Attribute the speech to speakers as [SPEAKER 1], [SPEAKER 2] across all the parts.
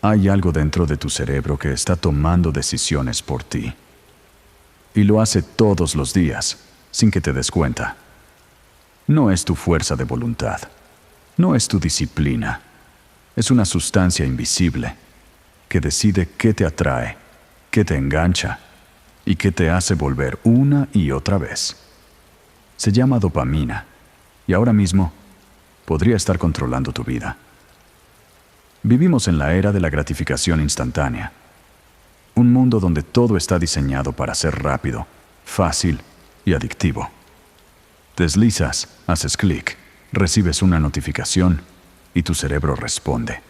[SPEAKER 1] Hay algo dentro de tu cerebro que está tomando decisiones por ti. Y lo hace todos los días, sin que te des cuenta. No es tu fuerza de voluntad. No es tu disciplina. Es una sustancia invisible que decide qué te atrae, qué te engancha y qué te hace volver una y otra vez. Se llama dopamina y ahora mismo podría estar controlando tu vida. Vivimos en la era de la gratificación instantánea. Un mundo donde todo está diseñado para ser rápido, fácil y adictivo. Deslizas, haces clic, recibes una notificación y tu cerebro responde.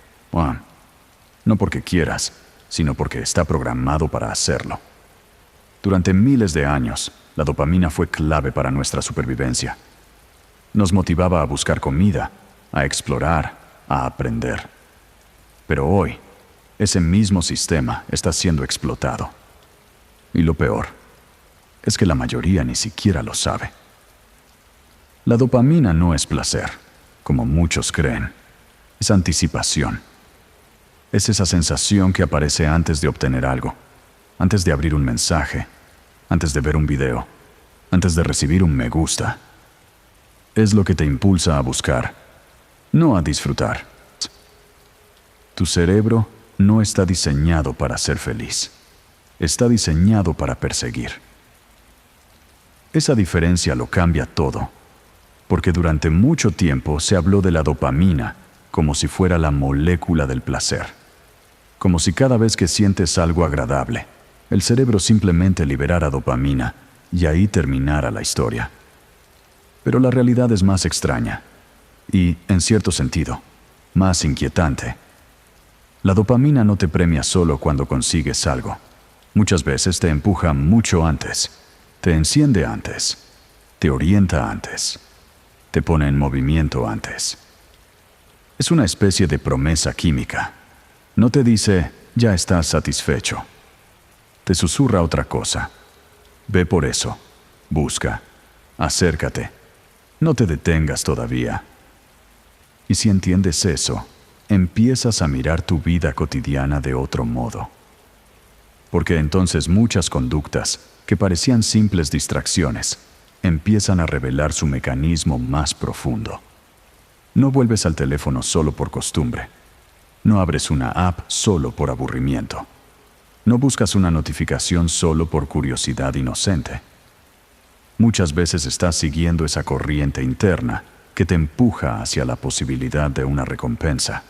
[SPEAKER 1] No porque quieras, sino porque está programado para hacerlo. Durante miles de años, la dopamina fue clave para nuestra supervivencia. Nos motivaba a buscar comida, a explorar, a aprender. Pero hoy, ese mismo sistema está siendo explotado. Y lo peor es que la mayoría ni siquiera lo sabe. La dopamina no es placer, como muchos creen. Es anticipación. Es esa sensación que aparece antes de obtener algo, antes de abrir un mensaje, antes de ver un video, antes de recibir un me gusta. Es lo que te impulsa a buscar, no a disfrutar. Tu cerebro no está diseñado para ser feliz. Está diseñado para perseguir. Esa diferencia lo cambia todo, porque durante mucho tiempo se habló de la dopamina como si fuera la molécula del placer. Como si cada vez que sientes algo agradable, el cerebro simplemente liberara dopamina y ahí terminara la historia. Pero la realidad es más extraña y, en cierto sentido, más inquietante. La dopamina no te premia solo cuando consigues algo. Muchas veces te empuja mucho antes, te enciende antes, te orienta antes, te pone en movimiento antes. Es una especie de promesa química. No te dice, ya estás satisfecho. Te susurra otra cosa. Ve por eso, busca, acércate, no te detengas todavía. Y si entiendes eso, empiezas a mirar tu vida cotidiana de otro modo. Porque entonces muchas conductas, que parecían simples distracciones, empiezan a revelar su mecanismo más profundo. No vuelves al teléfono solo por costumbre. No abres una app solo por aburrimiento. No buscas una notificación solo por curiosidad inocente. Muchas veces estás siguiendo esa corriente interna que te empuja hacia la posibilidad de una recompensa.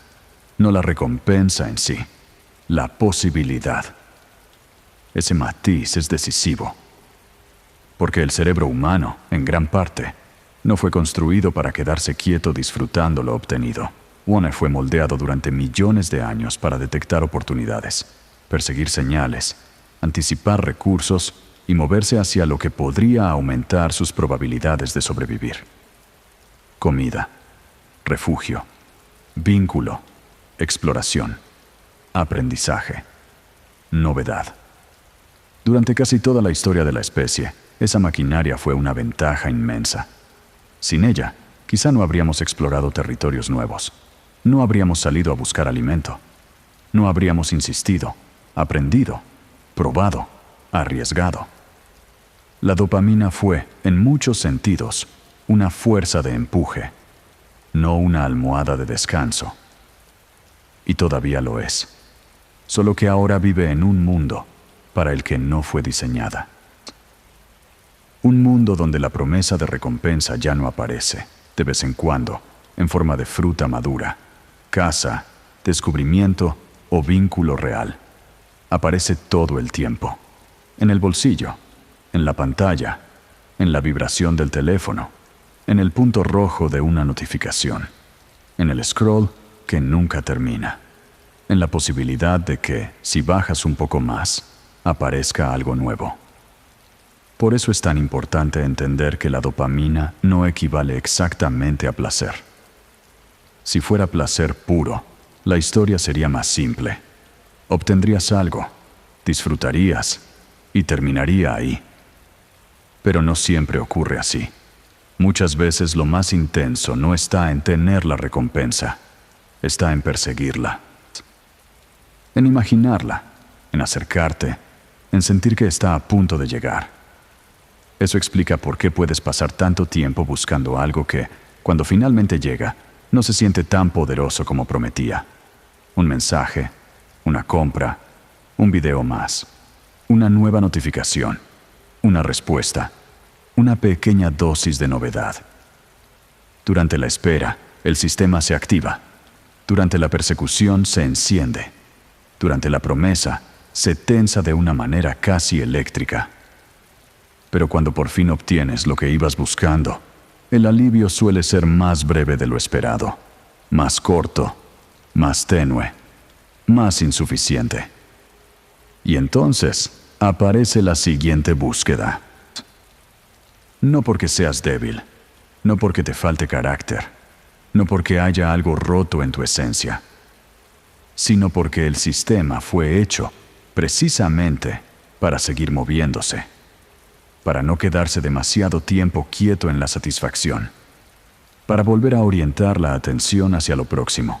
[SPEAKER 1] No la recompensa en sí, la posibilidad. Ese matiz es decisivo. Porque el cerebro humano, en gran parte, no fue construido para quedarse quieto disfrutando lo obtenido. Warner fue moldeado durante millones de años para detectar oportunidades, perseguir señales, anticipar recursos y moverse hacia lo que podría aumentar sus probabilidades de sobrevivir. Comida, refugio, vínculo, exploración, aprendizaje, novedad. Durante casi toda la historia de la especie, esa maquinaria fue una ventaja inmensa. Sin ella, quizá no habríamos explorado territorios nuevos. No habríamos salido a buscar alimento. No habríamos insistido, aprendido, probado, arriesgado. La dopamina fue, en muchos sentidos, una fuerza de empuje, no una almohada de descanso. Y todavía lo es. Solo que ahora vive en un mundo para el que no fue diseñada. Un mundo donde la promesa de recompensa ya no aparece, de vez en cuando, en forma de fruta madura, casa, descubrimiento o vínculo real. Aparece todo el tiempo, en el bolsillo, en la pantalla, en la vibración del teléfono, en el punto rojo de una notificación, en el scroll que nunca termina, en la posibilidad de que, si bajas un poco más, aparezca algo nuevo. Por eso es tan importante entender que la dopamina no equivale exactamente a placer. Si fuera placer puro, la historia sería más simple. Obtendrías algo, disfrutarías y terminaría ahí. Pero no siempre ocurre así. Muchas veces lo más intenso no está en tener la recompensa, está en perseguirla. en imaginarla, en acercarte, en sentir que está a punto de llegar. Eso explica por qué puedes pasar tanto tiempo buscando algo que, cuando finalmente llega, no se siente tan poderoso como prometía. Un mensaje, una compra, un video más, una nueva notificación, una respuesta, una pequeña dosis de novedad. Durante la espera, el sistema se activa. Durante la persecución se enciende. Durante la promesa, se tensa de una manera casi eléctrica. Pero cuando por fin obtienes lo que ibas buscando, el alivio suele ser más breve de lo esperado, más corto, más tenue, más insuficiente. Y entonces aparece la siguiente búsqueda. No porque seas débil, no porque te falte carácter, no porque haya algo roto en tu esencia, sino porque el sistema fue hecho precisamente para seguir moviéndose, para no quedarse demasiado tiempo quieto en la satisfacción, para volver a orientar la atención hacia lo próximo,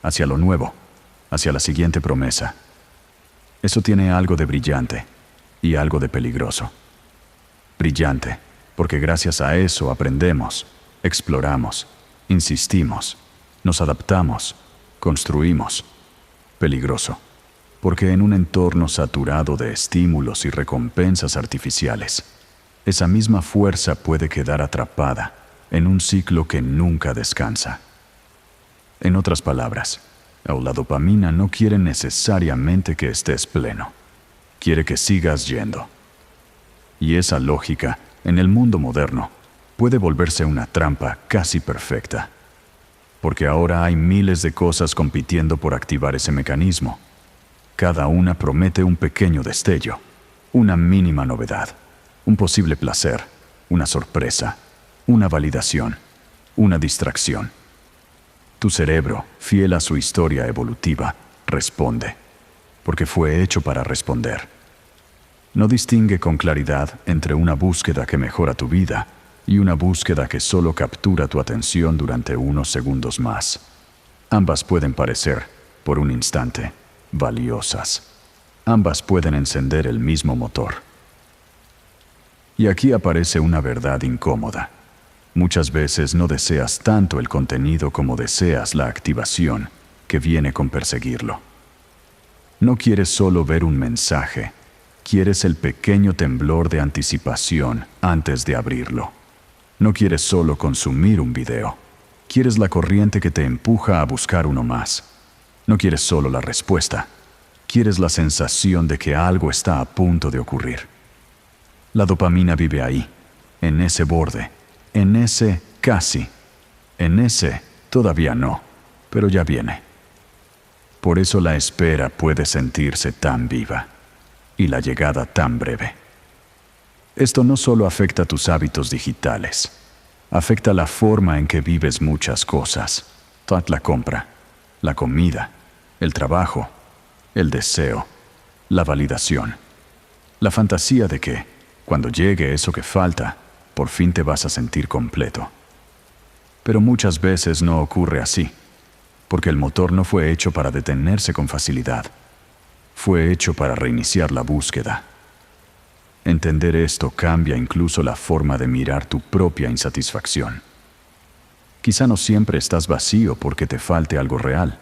[SPEAKER 1] hacia lo nuevo, hacia la siguiente promesa. Eso tiene algo de brillante y algo de peligroso. Brillante, porque gracias a eso aprendemos, exploramos, insistimos, nos adaptamos, construimos. Peligroso, porque en un entorno saturado de estímulos y recompensas artificiales, esa misma fuerza puede quedar atrapada en un ciclo que nunca descansa. En otras palabras, la dopamina no quiere necesariamente que estés pleno, quiere que sigas yendo. Y esa lógica, en el mundo moderno, puede volverse una trampa casi perfecta, porque ahora hay miles de cosas compitiendo por activar ese mecanismo. Cada una promete un pequeño destello, una mínima novedad, un posible placer, una sorpresa, una validación, una distracción. Tu cerebro, fiel a su historia evolutiva, responde, porque fue hecho para responder. No distingue con claridad entre una búsqueda que mejora tu vida y una búsqueda que solo captura tu atención durante unos segundos más. Ambas pueden parecer, por un instante, valiosas. Ambas pueden encender el mismo motor. Y aquí aparece una verdad incómoda. Muchas veces no deseas tanto el contenido como deseas la activación que viene con perseguirlo. No quieres solo ver un mensaje, quieres el pequeño temblor de anticipación antes de abrirlo. No quieres solo consumir un video, quieres la corriente que te empuja a buscar uno más. No quieres solo la respuesta, quieres la sensación de que algo está a punto de ocurrir. La dopamina vive ahí, en ese borde, en ese casi, en ese todavía no, pero ya viene. Por eso la espera puede sentirse tan viva y la llegada tan breve. Esto no solo afecta tus hábitos digitales, afecta la forma en que vives muchas cosas. La compra, la comida, el trabajo, el deseo, la validación, la fantasía de que, cuando llegue eso que falta, por fin te vas a sentir completo. Pero muchas veces no ocurre así, porque el motor no fue hecho para detenerse con facilidad. Fue hecho para reiniciar la búsqueda. Entender esto cambia incluso la forma de mirar tu propia insatisfacción. Quizá no siempre estás vacío porque te falte algo real.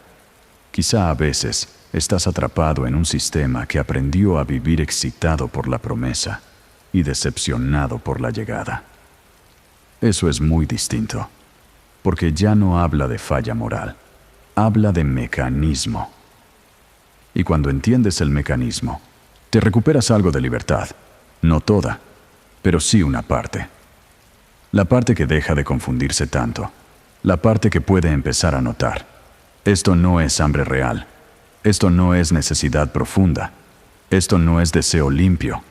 [SPEAKER 1] Quizá a veces estás atrapado en un sistema que aprendió a vivir excitado por la promesa y decepcionado por la llegada. Eso es muy distinto, porque ya no habla de falla moral, habla de mecanismo. Y cuando entiendes el mecanismo, te recuperas algo de libertad. No toda, pero sí una parte. La parte que deja de confundirse tanto. La parte que puede empezar a notar. Esto no es hambre real. Esto no es necesidad profunda. Esto no es deseo limpio.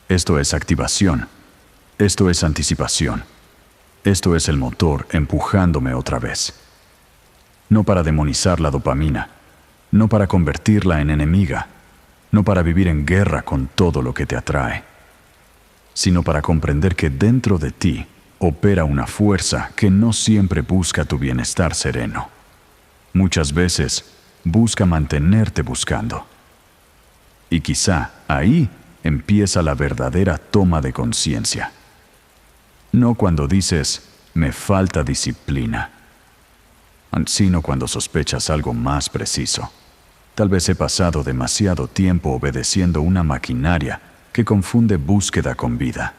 [SPEAKER 1] Esto es activación. Esto es anticipación. Esto es el motor empujándome otra vez. No para demonizar la dopamina. No para convertirla en enemiga. No para vivir en guerra con todo lo que te atrae, sino para comprender que dentro de ti opera una fuerza que no siempre busca tu bienestar sereno. Muchas veces busca mantenerte buscando. Y quizá ahí empieza la verdadera toma de conciencia. No cuando dices, me falta disciplina, sino cuando sospechas algo más preciso. Tal vez he pasado demasiado tiempo obedeciendo una maquinaria que confunde búsqueda con vida.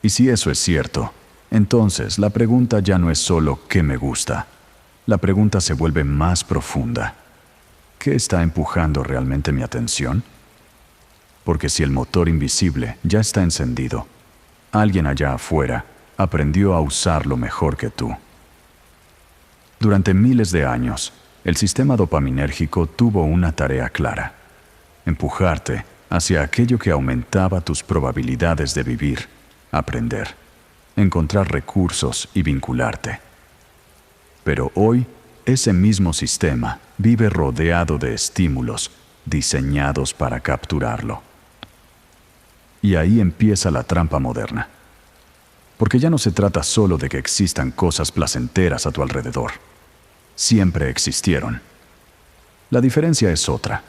[SPEAKER 1] Y si eso es cierto, entonces la pregunta ya no es solo ¿qué me gusta? La pregunta se vuelve más profunda. ¿Qué está empujando realmente mi atención? Porque si el motor invisible ya está encendido, alguien allá afuera aprendió a usarlo mejor que tú. Durante miles de años, el sistema dopaminérgico tuvo una tarea clara: empujarte hacia aquello que aumentaba tus probabilidades de vivir, aprender, encontrar recursos y vincularte. Pero hoy, ese mismo sistema vive rodeado de estímulos diseñados para capturarlo. Y ahí empieza la trampa moderna. Porque ya no se trata solo de que existan cosas placenteras a tu alrededor. Siempre existieron. La diferencia es otra.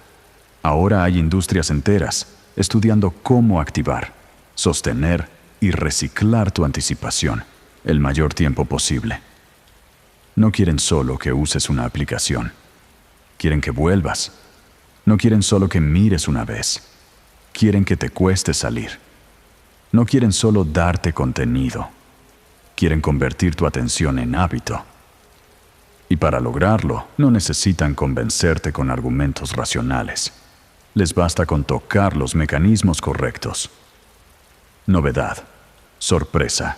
[SPEAKER 1] Ahora hay industrias enteras estudiando cómo activar, sostener y reciclar tu anticipación el mayor tiempo posible. No quieren solo que uses una aplicación. Quieren que vuelvas. No quieren solo que mires una vez. Quieren que te cueste salir. No quieren solo darte contenido. Quieren convertir tu atención en hábito. Y para lograrlo, no necesitan convencerte con argumentos racionales. Les basta con tocar los mecanismos correctos. Novedad, sorpresa,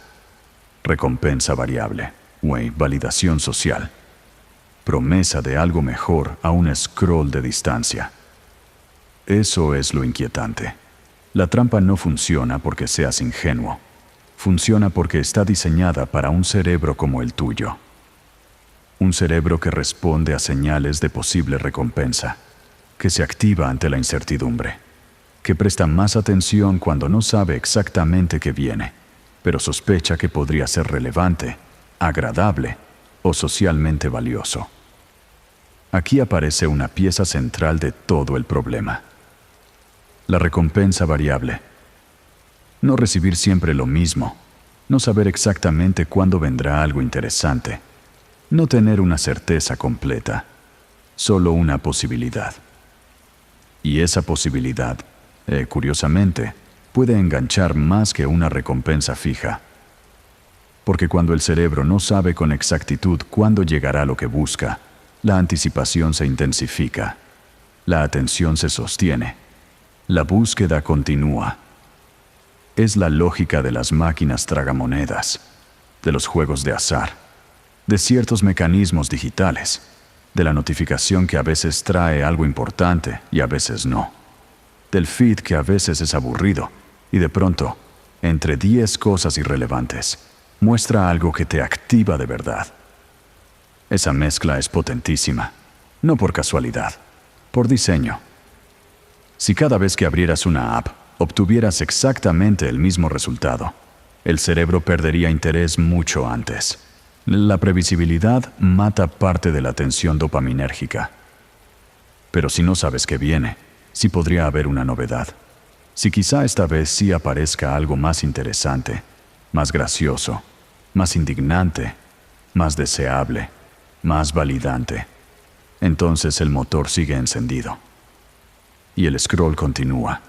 [SPEAKER 1] recompensa variable, validación social, promesa de algo mejor a un scroll de distancia. Eso es lo inquietante. La trampa no funciona porque seas ingenuo. Funciona porque está diseñada para un cerebro como el tuyo. Un cerebro que responde a señales de posible recompensa, que se activa ante la incertidumbre, que presta más atención cuando no sabe exactamente qué viene, pero sospecha que podría ser relevante, agradable o socialmente valioso. Aquí aparece una pieza central de todo el problema: la recompensa variable. No recibir siempre lo mismo, no saber exactamente cuándo vendrá algo interesante, no tener una certeza completa, solo una posibilidad. Y esa posibilidad, curiosamente, puede enganchar más que una recompensa fija. Porque cuando el cerebro no sabe con exactitud cuándo llegará lo que busca, la anticipación se intensifica, la atención se sostiene, la búsqueda continúa. Es la lógica de las máquinas tragamonedas, de los juegos de azar, de ciertos mecanismos digitales, de la notificación que a veces trae algo importante y a veces no, del feed que a veces es aburrido y de pronto, entre 10 cosas irrelevantes, muestra algo que te activa de verdad. Esa mezcla es potentísima, no por casualidad, por diseño. Si cada vez que abrieras una app obtuvieras exactamente el mismo resultado, el cerebro perdería interés mucho antes. La previsibilidad mata parte de la tensión dopaminérgica. Pero si no sabes qué viene, sí podría haber una novedad. Si quizá esta vez sí aparezca algo más interesante, más gracioso, más indignante, más deseable, más validante, entonces el motor sigue encendido. Y el scroll continúa.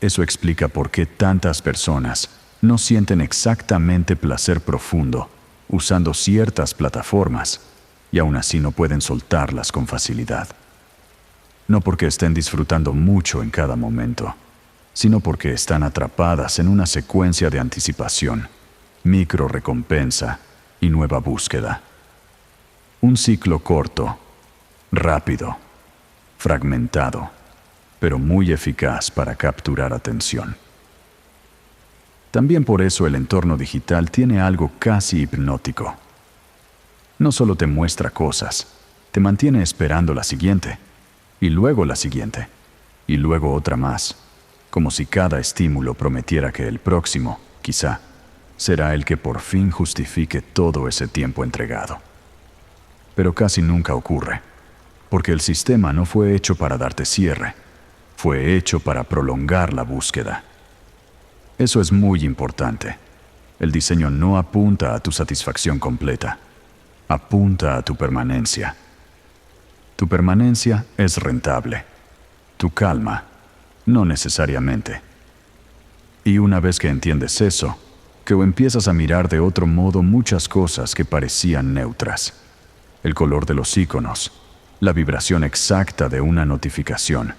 [SPEAKER 1] Eso explica por qué tantas personas no sienten exactamente placer profundo usando ciertas plataformas y aún así no pueden soltarlas con facilidad. No porque estén disfrutando mucho en cada momento, sino porque están atrapadas en una secuencia de anticipación, micro recompensa y nueva búsqueda. Un ciclo corto, rápido, fragmentado, pero muy eficaz para capturar atención. También por eso el entorno digital tiene algo casi hipnótico. No solo te muestra cosas, te mantiene esperando la siguiente, y luego la siguiente, y luego otra más, como si cada estímulo prometiera que el próximo, quizá, será el que por fin justifique todo ese tiempo entregado. Pero casi nunca ocurre, porque el sistema no fue hecho para darte cierre, Fue hecho para prolongar la búsqueda. Eso es muy importante. El diseño no apunta a tu satisfacción completa. Apunta a tu permanencia. Tu permanencia es rentable. Tu calma, no necesariamente. Y una vez que entiendes eso, que empiezas a mirar de otro modo muchas cosas que parecían neutras. El color de los iconos, la vibración exacta de una notificación,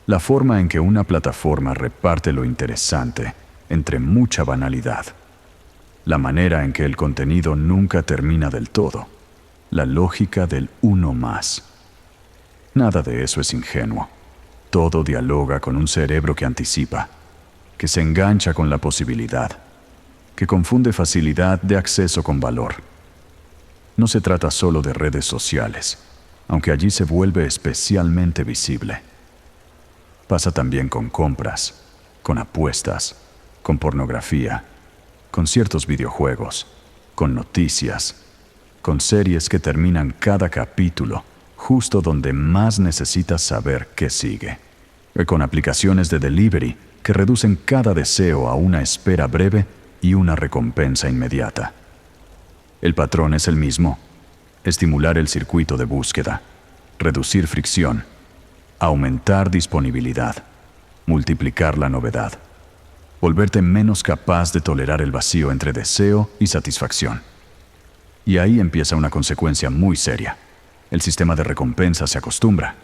[SPEAKER 1] la forma en que una plataforma reparte lo interesante entre mucha banalidad, la manera en que el contenido nunca termina del todo, la lógica del uno más. Nada de eso es ingenuo. Todo dialoga con un cerebro que anticipa, que se engancha con la posibilidad, que confunde facilidad de acceso con valor. No se trata solo de redes sociales, aunque allí se vuelve especialmente visible. Pasa también con compras, con apuestas, con pornografía, con ciertos videojuegos, con noticias, con series que terminan cada capítulo justo donde más necesitas saber qué sigue, con aplicaciones de delivery que reducen cada deseo a una espera breve y una recompensa inmediata. El patrón es el mismo: estimular el circuito de búsqueda, reducir fricción, aumentar disponibilidad, multiplicar la novedad, volverte menos capaz de tolerar el vacío entre deseo y satisfacción. Y ahí empieza una consecuencia muy seria. El sistema de recompensa se acostumbra.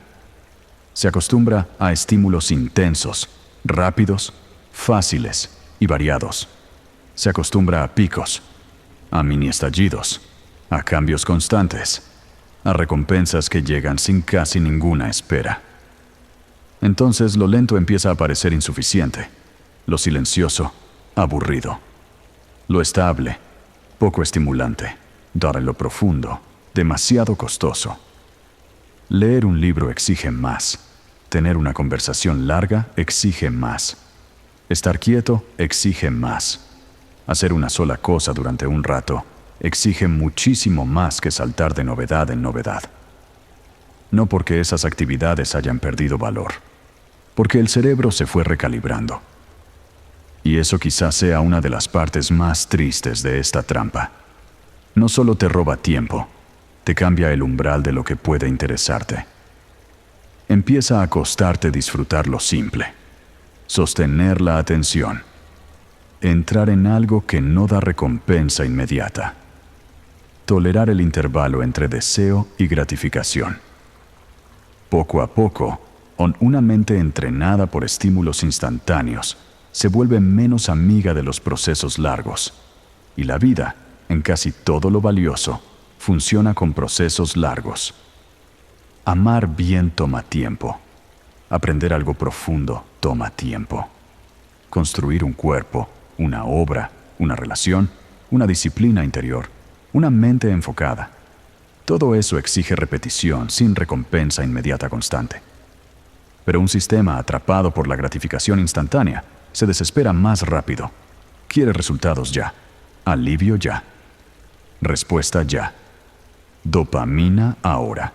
[SPEAKER 1] Se acostumbra a estímulos intensos, rápidos, fáciles y variados. Se acostumbra a picos, a mini estallidos, a cambios constantes, a recompensas que llegan sin casi ninguna espera. Entonces lo lento empieza a parecer insuficiente, lo silencioso, aburrido, lo estable, poco estimulante, dar en lo profundo, demasiado costoso. Leer un libro exige más, tener una conversación larga exige más, estar quieto exige más. Hacer una sola cosa durante un rato exige muchísimo más que saltar de novedad en novedad. No porque esas actividades hayan perdido valor, porque el cerebro se fue recalibrando. Y eso quizás sea una de las partes más tristes de esta trampa. No solo te roba tiempo, te cambia el umbral de lo que puede interesarte. Empieza a costarte disfrutar lo simple, sostener la atención, entrar en algo que no da recompensa inmediata, tolerar el intervalo entre deseo y gratificación. Poco a poco, una mente entrenada por estímulos instantáneos se vuelve menos amiga de los procesos largos, y la vida, en casi todo lo valioso, funciona con procesos largos. Amar bien toma tiempo. Aprender algo profundo toma tiempo. Construir un cuerpo, una obra, una relación, una disciplina interior, una mente enfocada. Todo eso exige repetición sin recompensa inmediata constante. Pero un sistema atrapado por la gratificación instantánea se desespera más rápido. Quiere resultados ya, alivio ya, respuesta ya, dopamina ahora.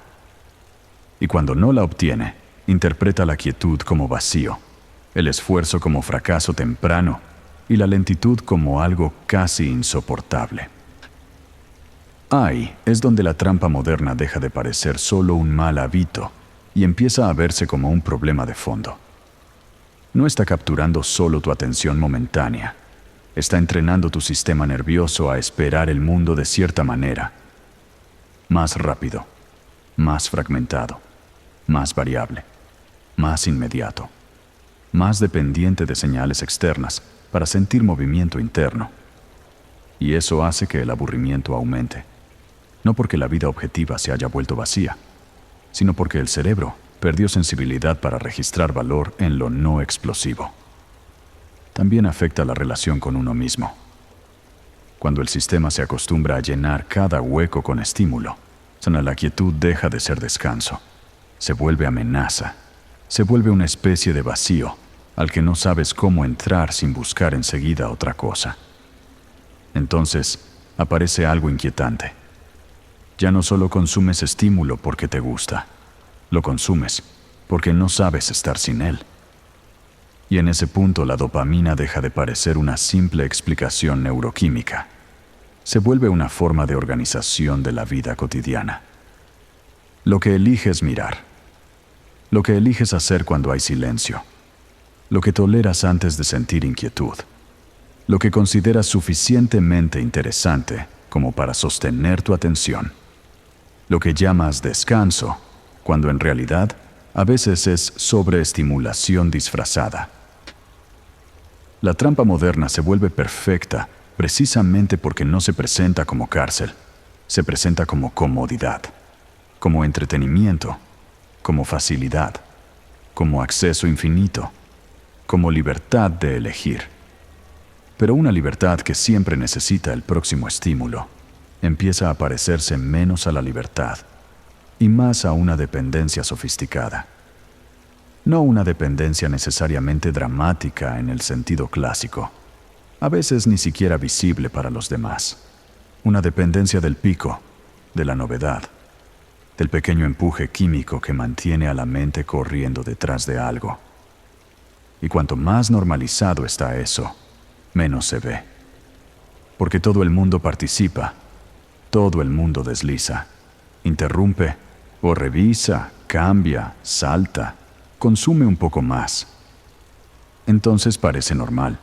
[SPEAKER 1] Y cuando no la obtiene, interpreta la quietud como vacío, el esfuerzo como fracaso temprano y la lentitud como algo casi insoportable. Ahí es donde la trampa moderna deja de parecer solo un mal hábito y empieza a verse como un problema de fondo. No está capturando solo tu atención momentánea, está entrenando tu sistema nervioso a esperar el mundo de cierta manera, más rápido, más fragmentado, más variable, más inmediato, más dependiente de señales externas para sentir movimiento interno. Y eso hace que el aburrimiento aumente, no porque la vida objetiva se haya vuelto vacía, sino porque el cerebro perdió sensibilidad para registrar valor en lo no explosivo. También afecta la relación con uno mismo. Cuando el sistema se acostumbra a llenar cada hueco con estímulo, la quietud deja de ser descanso, se vuelve amenaza, se vuelve una especie de vacío al que no sabes cómo entrar sin buscar enseguida otra cosa. Entonces, aparece algo inquietante. Ya no solo consumes estímulo porque te gusta, lo consumes porque no sabes estar sin él. Y en ese punto la dopamina deja de parecer una simple explicación neuroquímica. Se vuelve una forma de organización de la vida cotidiana. Lo que eliges mirar, lo que eliges hacer cuando hay silencio, lo que toleras antes de sentir inquietud, lo que consideras suficientemente interesante como para sostener tu atención, lo que llamas descanso, cuando en realidad a veces es sobreestimulación disfrazada. La trampa moderna se vuelve perfecta precisamente porque no se presenta como cárcel, se presenta como comodidad, como entretenimiento, como facilidad, como acceso infinito, como libertad de elegir. Pero una libertad que siempre necesita el próximo estímulo empieza a parecerse menos a la libertad y más a una dependencia sofisticada. No una dependencia necesariamente dramática en el sentido clásico, a veces ni siquiera visible para los demás. Una dependencia del pico, de la novedad, del pequeño empuje químico que mantiene a la mente corriendo detrás de algo. Y cuanto más normalizado está eso, menos se ve. Porque todo el mundo participa, todo el mundo desliza, interrumpe o revisa, cambia, salta, consume un poco más. Entonces parece normal,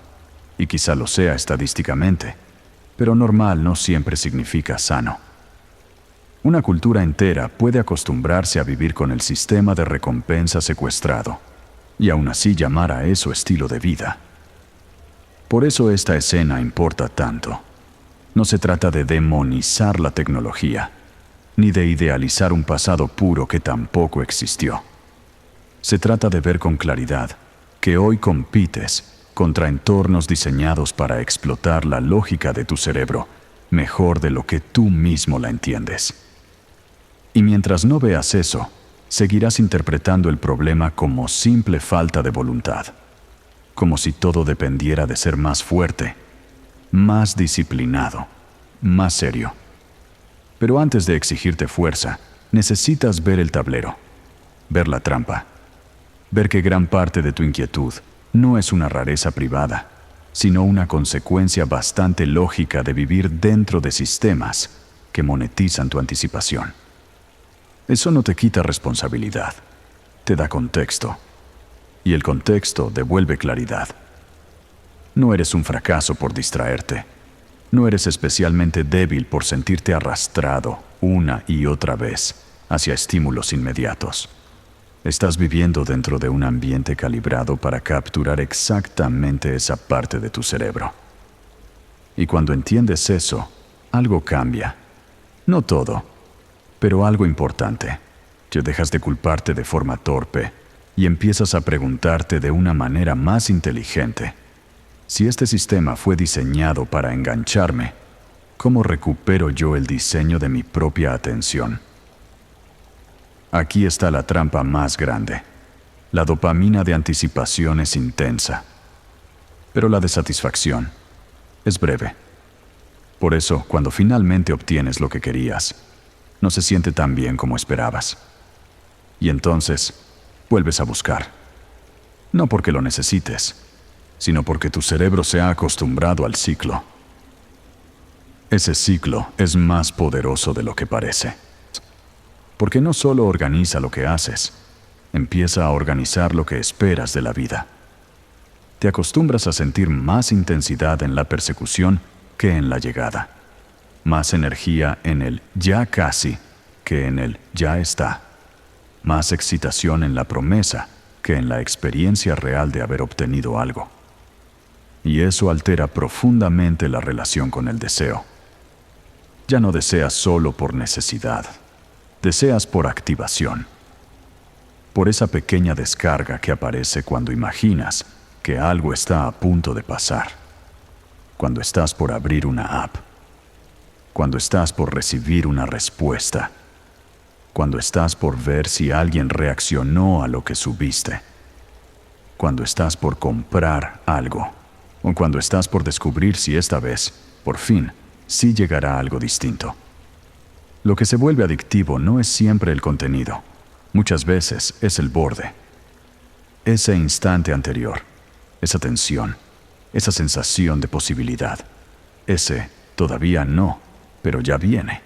[SPEAKER 1] y quizá lo sea estadísticamente, pero normal no siempre significa sano. Una cultura entera puede acostumbrarse a vivir con el sistema de recompensa secuestrado, y aún así llamar a eso estilo de vida. Por eso esta escena importa tanto. No se trata de demonizar la tecnología, ni de idealizar un pasado puro que tampoco existió. Se trata de ver con claridad que hoy compites contra entornos diseñados para explotar la lógica de tu cerebro mejor de lo que tú mismo la entiendes. Y mientras no veas eso, seguirás interpretando el problema como simple falta de voluntad, como si todo dependiera de ser más fuerte, más disciplinado, más serio. Pero antes de exigirte fuerza, necesitas ver el tablero, ver la trampa, ver que gran parte de tu inquietud no es una rareza privada, sino una consecuencia bastante lógica de vivir dentro de sistemas que monetizan tu anticipación. Eso no te quita responsabilidad, te da contexto, y el contexto devuelve claridad. No eres un fracaso por distraerte, no eres especialmente débil por sentirte arrastrado una y otra vez hacia estímulos inmediatos. Estás viviendo dentro de un ambiente calibrado para capturar exactamente esa parte de tu cerebro. Y cuando entiendes eso, algo cambia. No todo, pero algo importante. Te dejas de culparte de forma torpe y empiezas a preguntarte de una manera más inteligente: si este sistema fue diseñado para engancharme, ¿cómo recupero yo el diseño de mi propia atención? Aquí está la trampa más grande. La dopamina de anticipación es intensa, pero la de satisfacción es breve. Por eso, cuando finalmente obtienes lo que querías, no se siente tan bien como esperabas. Y entonces, vuelves a buscar. No porque lo necesites, sino porque tu cerebro se ha acostumbrado al ciclo. Ese ciclo es más poderoso de lo que parece. Porque no solo organiza lo que haces, empieza a organizar lo que esperas de la vida. Te acostumbras a sentir más intensidad en la persecución que en la llegada, más energía en el ya casi que en el ya está, más excitación en la promesa que en la experiencia real de haber obtenido algo. Y eso altera profundamente la relación con el deseo. Ya no deseas solo por necesidad. Deseas por activación, por esa pequeña descarga que aparece cuando imaginas que algo está a punto de pasar, cuando estás por abrir una app, cuando estás por recibir una respuesta, cuando estás por ver si alguien reaccionó a lo que subiste, cuando estás por comprar algo, o cuando estás por descubrir si esta vez, por fin, sí llegará algo distinto. Lo que se vuelve adictivo no es siempre el contenido, Muchas veces es el borde. Ese instante anterior, esa tensión, esa sensación de posibilidad. Ese todavía no, pero ya viene.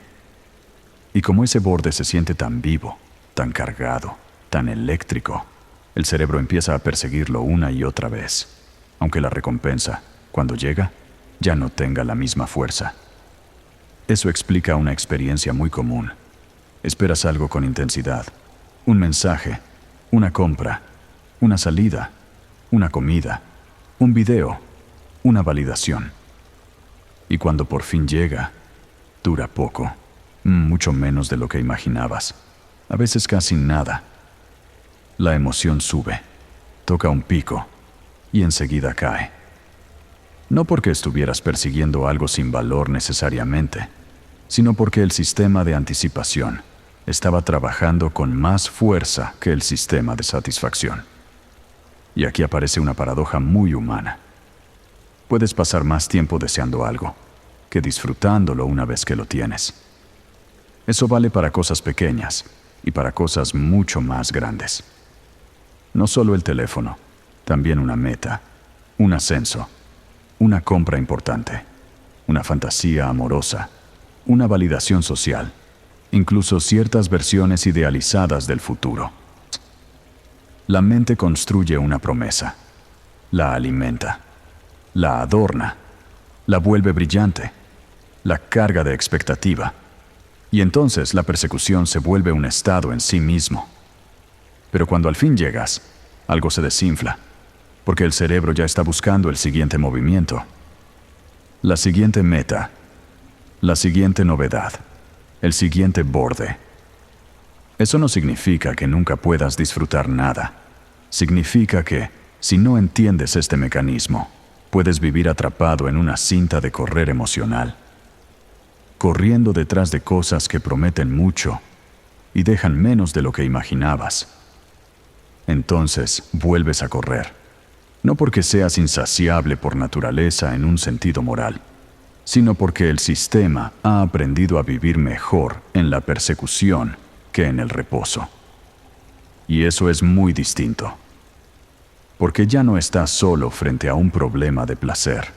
[SPEAKER 1] Y como ese borde se siente tan vivo, tan cargado, tan eléctrico, el cerebro empieza a perseguirlo una y otra vez, aunque la recompensa, cuando llega, ya no tenga la misma fuerza. Eso explica una experiencia muy común. Esperas algo con intensidad, un mensaje, una compra, una salida, una comida, un video, una validación. Y cuando por fin llega, dura poco, mucho menos de lo que imaginabas, a veces casi nada. La emoción sube, toca un pico y enseguida cae. No porque estuvieras persiguiendo algo sin valor necesariamente, sino porque el sistema de anticipación estaba trabajando con más fuerza que el sistema de satisfacción. Y aquí aparece una paradoja muy humana. Puedes pasar más tiempo deseando algo que disfrutándolo una vez que lo tienes. Eso vale para cosas pequeñas y para cosas mucho más grandes. No solo el teléfono, también una meta, un ascenso, una compra importante, una fantasía amorosa, una validación social, incluso ciertas versiones idealizadas del futuro. La mente construye una promesa, la alimenta, la adorna, la vuelve brillante, la carga de expectativa, y entonces la persecución se vuelve un estado en sí mismo. Pero cuando al fin llegas, algo se desinfla, porque el cerebro ya está buscando el siguiente movimiento, la siguiente meta, la siguiente novedad, el siguiente borde. Eso no significa que nunca puedas disfrutar nada. Significa que, si no entiendes este mecanismo, puedes vivir atrapado en una cinta de correr emocional, corriendo detrás de cosas que prometen mucho y dejan menos de lo que imaginabas. Entonces vuelves a correr, no porque seas insaciable por naturaleza en un sentido moral, sino porque el sistema ha aprendido a vivir mejor en la persecución que en el reposo. Y eso es muy distinto, porque ya no estás solo frente a un problema de placer.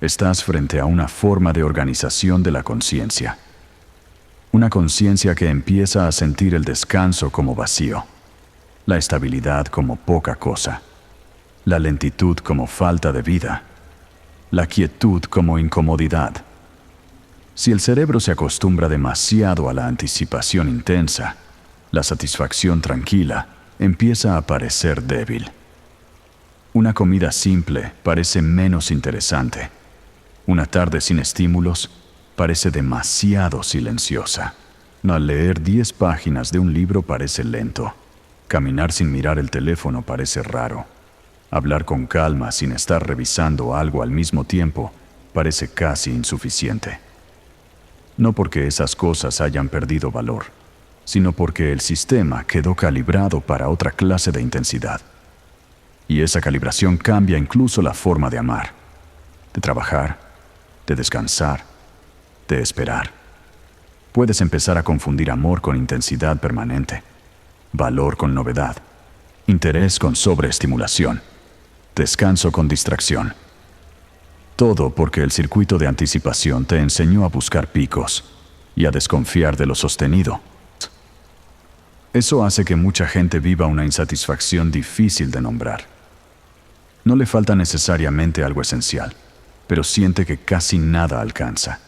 [SPEAKER 1] Estás frente a una forma de organización de la conciencia. Una conciencia que empieza a sentir el descanso como vacío, la estabilidad como poca cosa, la lentitud como falta de vida, la quietud como incomodidad. Si el cerebro se acostumbra demasiado a la anticipación intensa, la satisfacción tranquila empieza a parecer débil. Una comida simple parece menos interesante. Una tarde sin estímulos parece demasiado silenciosa. Al leer 10 páginas de un libro parece lento. Caminar sin mirar el teléfono parece raro. Hablar con calma sin estar revisando algo al mismo tiempo parece casi insuficiente. No porque esas cosas hayan perdido valor, sino porque el sistema quedó calibrado para otra clase de intensidad. Y esa calibración cambia incluso la forma de amar, de trabajar, de descansar, de esperar. Puedes empezar a confundir amor con intensidad permanente, valor con novedad, interés con sobreestimulación, descanso con distracción. Todo porque el circuito de anticipación te enseñó a buscar picos y a desconfiar de lo sostenido. Eso hace que mucha gente viva una insatisfacción difícil de nombrar. No le falta necesariamente algo esencial, pero siente que casi nada alcanza,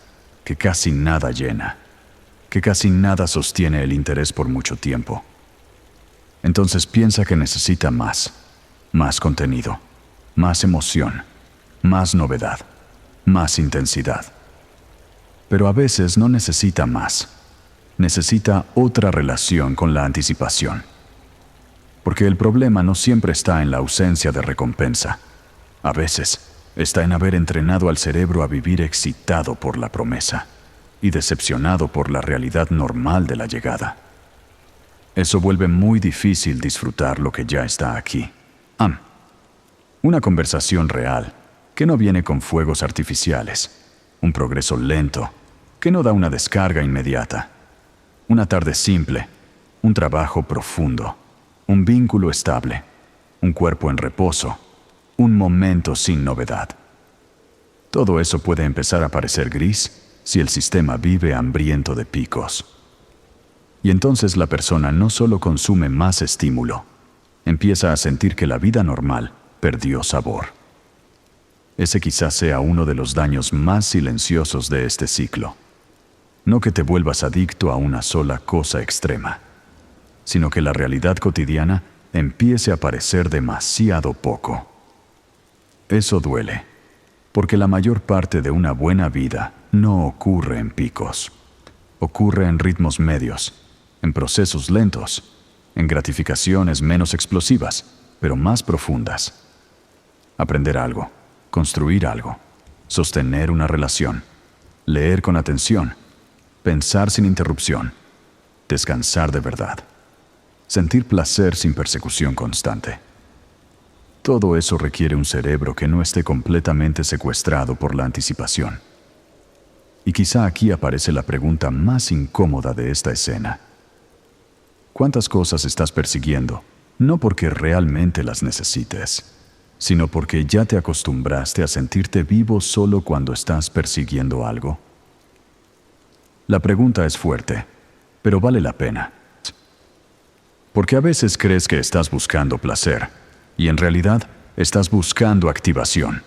[SPEAKER 1] que casi nada llena, que casi nada sostiene el interés por mucho tiempo. Entonces piensa que necesita más contenido, más emoción, más novedad, más intensidad. Pero a veces no necesita más, necesita otra relación con la anticipación. Porque el problema no siempre está en la ausencia de recompensa. A veces está en haber entrenado al cerebro a vivir excitado por la promesa y decepcionado por la realidad normal de la llegada. Eso vuelve muy difícil disfrutar lo que ya está aquí. Una conversación real, que no viene con fuegos artificiales. Un progreso lento, que no da una descarga inmediata. Una tarde simple, un trabajo profundo, un vínculo estable, un cuerpo en reposo, un momento sin novedad. Todo eso puede empezar a parecer gris si el sistema vive hambriento de picos. Y entonces la persona no solo consume más estímulo, empieza a sentir que la vida normal perdió sabor. Ese quizás sea uno de los daños más silenciosos de este ciclo. No que te vuelvas adicto a una sola cosa extrema, sino que la realidad cotidiana empiece a parecer demasiado poco. Eso duele, porque la mayor parte de una buena vida no ocurre en picos. Ocurre en ritmos medios, en procesos lentos, en gratificaciones menos explosivas, pero más profundas. Aprender algo, construir algo, sostener una relación, leer con atención, pensar sin interrupción, descansar de verdad, sentir placer sin persecución constante. Todo eso requiere un cerebro que no esté completamente secuestrado por la anticipación. Y quizá aquí aparece la pregunta más incómoda de esta escena. ¿Cuántas cosas estás persiguiendo? No porque realmente las necesites, sino porque ya te acostumbraste a sentirte vivo solo cuando estás persiguiendo algo. La pregunta es fuerte, pero vale la pena. Porque a veces crees que estás buscando placer, y en realidad estás buscando activación.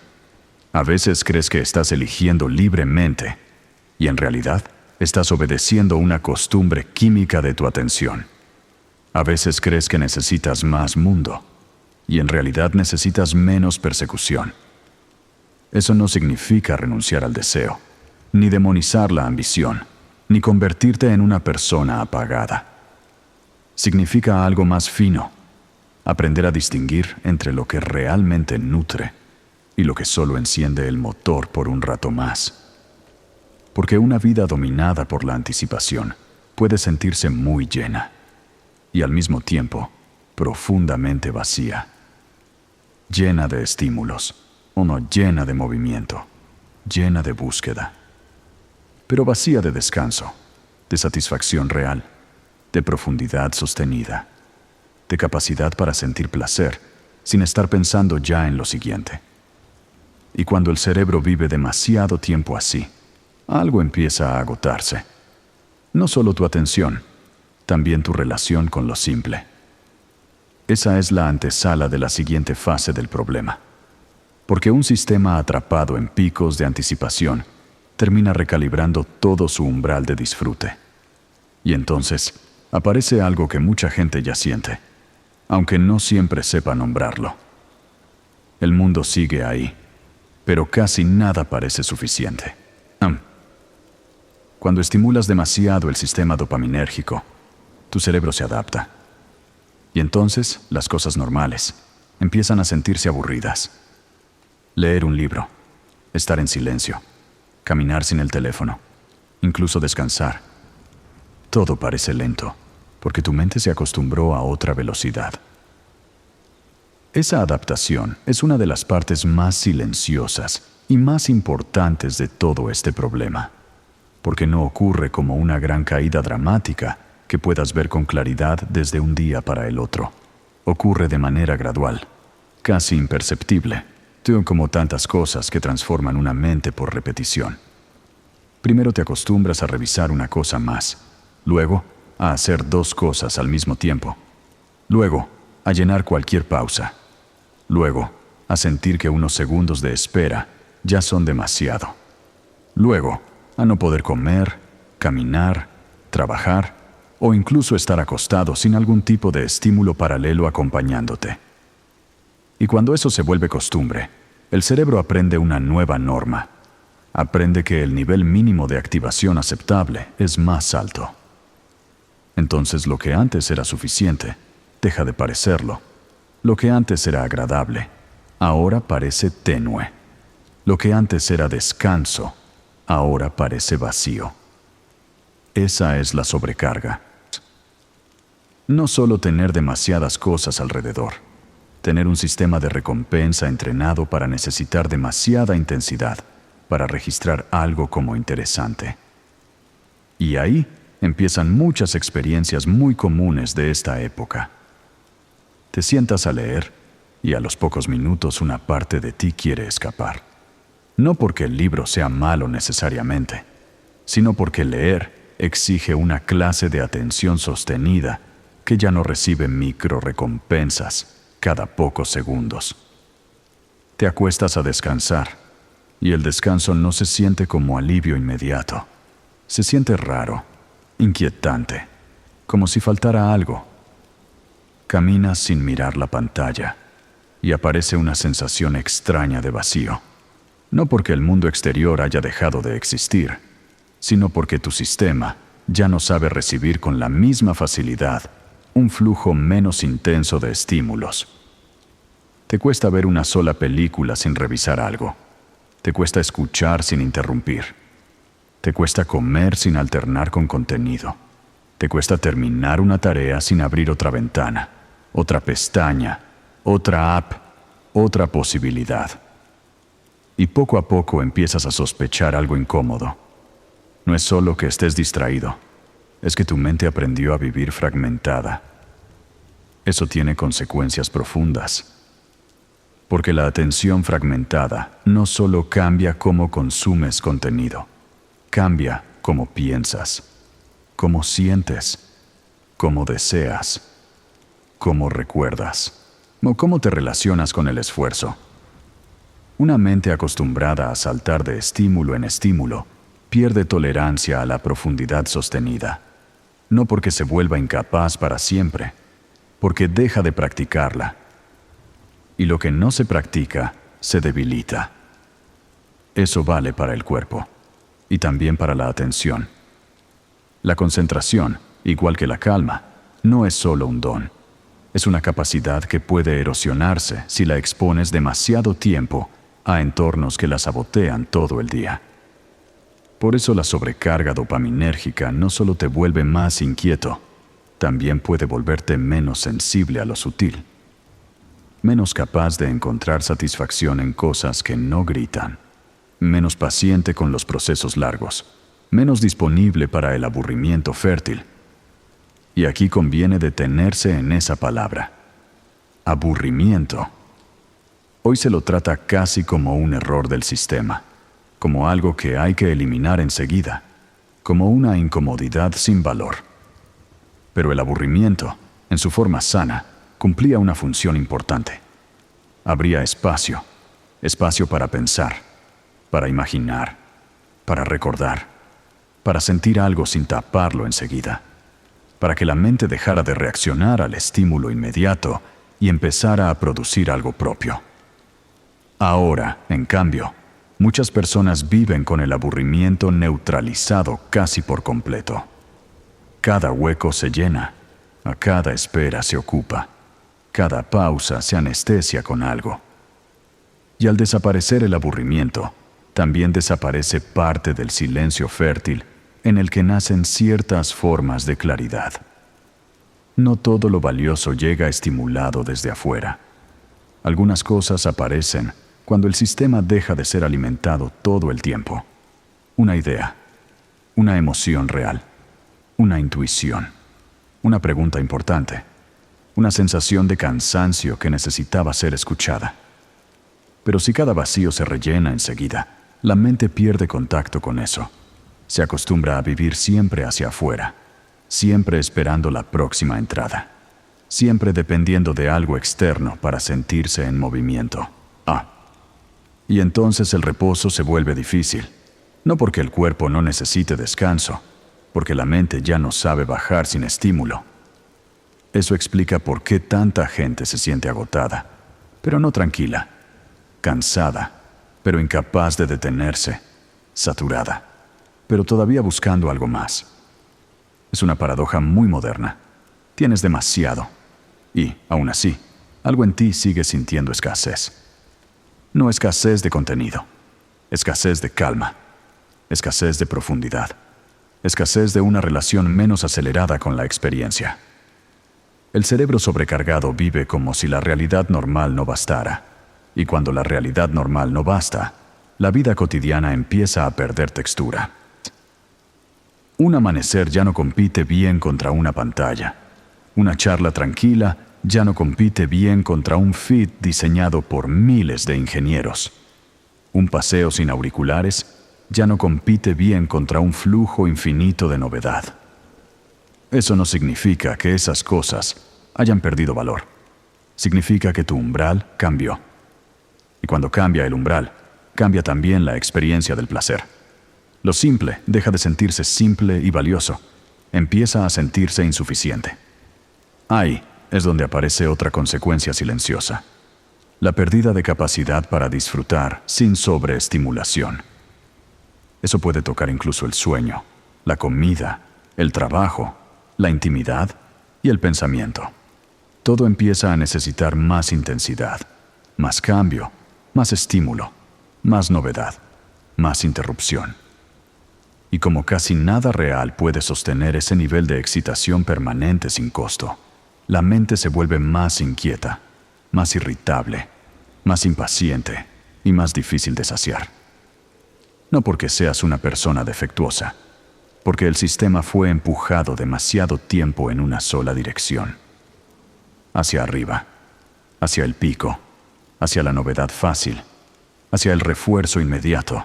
[SPEAKER 1] A veces crees que estás eligiendo libremente, y en realidad estás obedeciendo una costumbre química de tu atención. A veces crees que necesitas más mundo, y en realidad necesitas menos persecución. Eso no significa renunciar al deseo, ni demonizar la ambición, ni convertirte en una persona apagada. Significa algo más fino, aprender a distinguir entre lo que realmente nutre y lo que solo enciende el motor por un rato más. Porque una vida dominada por la anticipación puede sentirse muy llena y al mismo tiempo profundamente vacía. Llena de estímulos, o no llena de movimiento, llena de búsqueda. Pero vacía de descanso, de satisfacción real, de profundidad sostenida, de capacidad para sentir placer sin estar pensando ya en lo siguiente. Y cuando el cerebro vive demasiado tiempo así, algo empieza a agotarse. No solo tu atención, también tu relación con lo simple. Esa es la antesala de la siguiente fase del problema. Porque un sistema atrapado en picos de anticipación termina recalibrando todo su umbral de disfrute. Y entonces aparece algo que mucha gente ya siente, aunque no siempre sepa nombrarlo. El mundo sigue ahí, pero casi nada parece suficiente. Cuando estimulas demasiado el sistema dopaminérgico, tu cerebro se adapta. Y entonces las cosas normales empiezan a sentirse aburridas. Leer un libro, estar en silencio, caminar sin el teléfono, incluso descansar. Todo parece lento, porque tu mente se acostumbró a otra velocidad. Esa adaptación es una de las partes más silenciosas y más importantes de todo este problema, porque no ocurre como una gran caída dramática que puedas ver con claridad desde un día para el otro. Ocurre de manera gradual, casi imperceptible, como tantas cosas que transforman una mente por repetición. Primero te acostumbras a revisar una cosa más, luego a hacer dos cosas al mismo tiempo, luego a llenar cualquier pausa, luego a sentir que unos segundos de espera ya son demasiado, luego a no poder comer, caminar, trabajar o incluso estar acostado sin algún tipo de estímulo paralelo acompañándote. Y cuando eso se vuelve costumbre, el cerebro aprende una nueva norma. Aprende que el nivel mínimo de activación aceptable es más alto. Entonces lo que antes era suficiente, deja de parecerlo. Lo que antes era agradable, ahora parece tenue. Lo que antes era descanso, ahora parece vacío. Esa es la sobrecarga. No solo tener demasiadas cosas alrededor, tener un sistema de recompensa entrenado para necesitar demasiada intensidad para registrar algo como interesante. Y ahí empiezan muchas experiencias muy comunes de esta época. Te sientas a leer y a los pocos minutos una parte de ti quiere escapar. No porque el libro sea malo necesariamente, sino porque leer exige una clase de atención sostenida que ya no recibe micro recompensas cada pocos segundos. Te acuestas a descansar y el descanso no se siente como alivio inmediato. Se siente raro, inquietante, como si faltara algo. Caminas sin mirar la pantalla y aparece una sensación extraña de vacío. No porque el mundo exterior haya dejado de existir, sino porque tu sistema ya no sabe recibir con la misma facilidad un flujo menos intenso de estímulos. Te cuesta ver una sola película sin revisar algo. Te cuesta escuchar sin interrumpir. Te cuesta comer sin alternar con contenido. Te cuesta terminar una tarea sin abrir otra ventana, otra pestaña, otra app, otra posibilidad. Y poco a poco empiezas a sospechar algo incómodo. No es solo que estés distraído, es que tu mente aprendió a vivir fragmentada. Eso tiene consecuencias profundas. Porque la atención fragmentada no solo cambia cómo consumes contenido, cambia cómo piensas, cómo sientes, cómo deseas, cómo recuerdas, o cómo te relacionas con el esfuerzo. Una mente acostumbrada a saltar de estímulo en estímulo pierde tolerancia a la profundidad sostenida, no porque se vuelva incapaz para siempre, porque deja de practicarla. Y lo que no se practica se debilita. Eso vale para el cuerpo y también para la atención. La concentración, igual que la calma, no es solo un don. Es una capacidad que puede erosionarse si la expones demasiado tiempo a entornos que la sabotean todo el día. Por eso la sobrecarga dopaminérgica no solo te vuelve más inquieto, también puede volverte menos sensible a lo sutil, menos capaz de encontrar satisfacción en cosas que no gritan, menos paciente con los procesos largos, menos disponible para el aburrimiento fértil. Y aquí conviene detenerse en esa palabra, aburrimiento. Hoy se lo trata casi como un error del sistema, como algo que hay que eliminar enseguida, como una incomodidad sin valor. Pero el aburrimiento, en su forma sana, cumplía una función importante. Abría espacio para pensar, para imaginar, para recordar, para sentir algo sin taparlo enseguida, para que la mente dejara de reaccionar al estímulo inmediato y empezara a producir algo propio. Ahora, en cambio, muchas personas viven con el aburrimiento neutralizado casi por completo. Cada hueco se llena, a cada espera se ocupa, cada pausa se anestesia con algo. Y al desaparecer el aburrimiento, también desaparece parte del silencio fértil en el que nacen ciertas formas de claridad. No todo lo valioso llega estimulado desde afuera. Algunas cosas aparecen cuando el sistema deja de ser alimentado todo el tiempo. Una idea, una emoción real, una intuición, una pregunta importante, una sensación de cansancio que necesitaba ser escuchada. Pero si cada vacío se rellena enseguida, la mente pierde contacto con eso. Se acostumbra a vivir siempre hacia afuera, siempre esperando la próxima entrada, siempre dependiendo de algo externo para sentirse en movimiento. Y entonces el reposo se vuelve difícil, no porque el cuerpo no necesite descanso, porque la mente ya no sabe bajar sin estímulo. Eso explica por qué tanta gente se siente agotada, pero no tranquila, cansada, pero incapaz de detenerse, saturada, pero todavía buscando algo más. Es una paradoja muy moderna. Tienes demasiado y, aún así, algo en ti sigue sintiendo escasez. No escasez de contenido, escasez de calma, escasez de profundidad, escasez de una relación menos acelerada con la experiencia. El cerebro sobrecargado vive como si la realidad normal no bastara, y cuando la realidad normal no basta, la vida cotidiana empieza a perder textura. Un amanecer ya no compite bien contra una pantalla. Una charla tranquila ya no compite bien contra un feed diseñado por miles de ingenieros. Un paseo sin auriculares ya no compite bien contra un flujo infinito de novedad. Eso no significa que esas cosas hayan perdido valor. Significa que tu umbral cambió. Y cuando cambia el umbral, cambia también la experiencia del placer. Lo simple deja de sentirse simple y valioso. Empieza a sentirse insuficiente. Ahí es donde aparece otra consecuencia silenciosa: la pérdida de capacidad para disfrutar sin sobreestimulación. Eso puede tocar incluso el sueño, la comida, el trabajo, la intimidad y el pensamiento. Todo empieza a necesitar más intensidad, más cambio, más estímulo, más novedad, más interrupción. Y como casi nada real puede sostener ese nivel de excitación permanente sin costo, la mente se vuelve más inquieta, más irritable, más impaciente y más difícil de saciar. No porque seas una persona defectuosa, porque el sistema fue empujado demasiado tiempo en una sola dirección. Hacia arriba, hacia el pico, hacia la novedad fácil, hacia el refuerzo inmediato.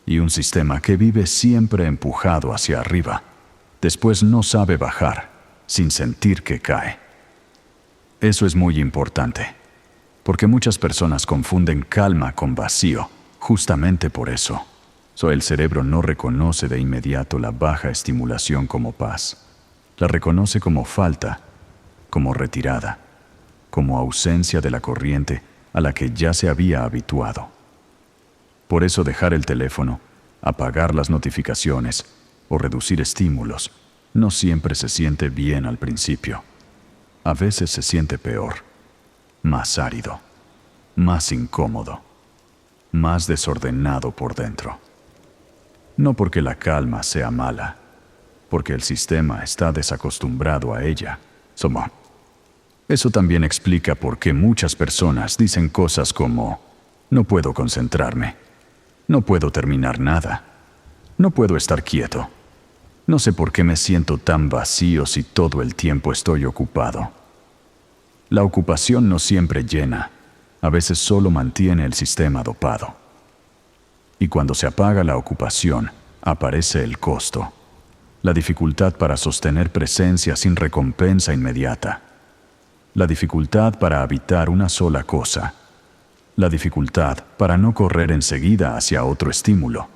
[SPEAKER 1] Y un sistema que vive siempre empujado hacia arriba, después no sabe bajar sin sentir que cae. Eso es muy importante, porque muchas personas confunden calma con vacío, justamente por eso. El cerebro no reconoce de inmediato la baja estimulación como paz. La reconoce como falta, como retirada, como ausencia de la corriente a la que ya se había habituado. Por eso dejar el teléfono, apagar las notificaciones o reducir estímulos no siempre se siente bien al principio. A veces se siente peor, más árido, más incómodo, más desordenado por dentro. No porque la calma sea mala, porque el sistema está desacostumbrado a ella. Eso también explica por qué muchas personas dicen cosas como: no puedo concentrarme, no puedo terminar nada, no puedo estar quieto, no sé por qué me siento tan vacío si todo el tiempo estoy ocupado. La ocupación no siempre llena, a veces solo mantiene el sistema dopado. Y cuando se apaga la ocupación, aparece el costo, la dificultad para sostener presencia sin recompensa inmediata, la dificultad para habitar una sola cosa, la dificultad para no correr enseguida hacia otro estímulo.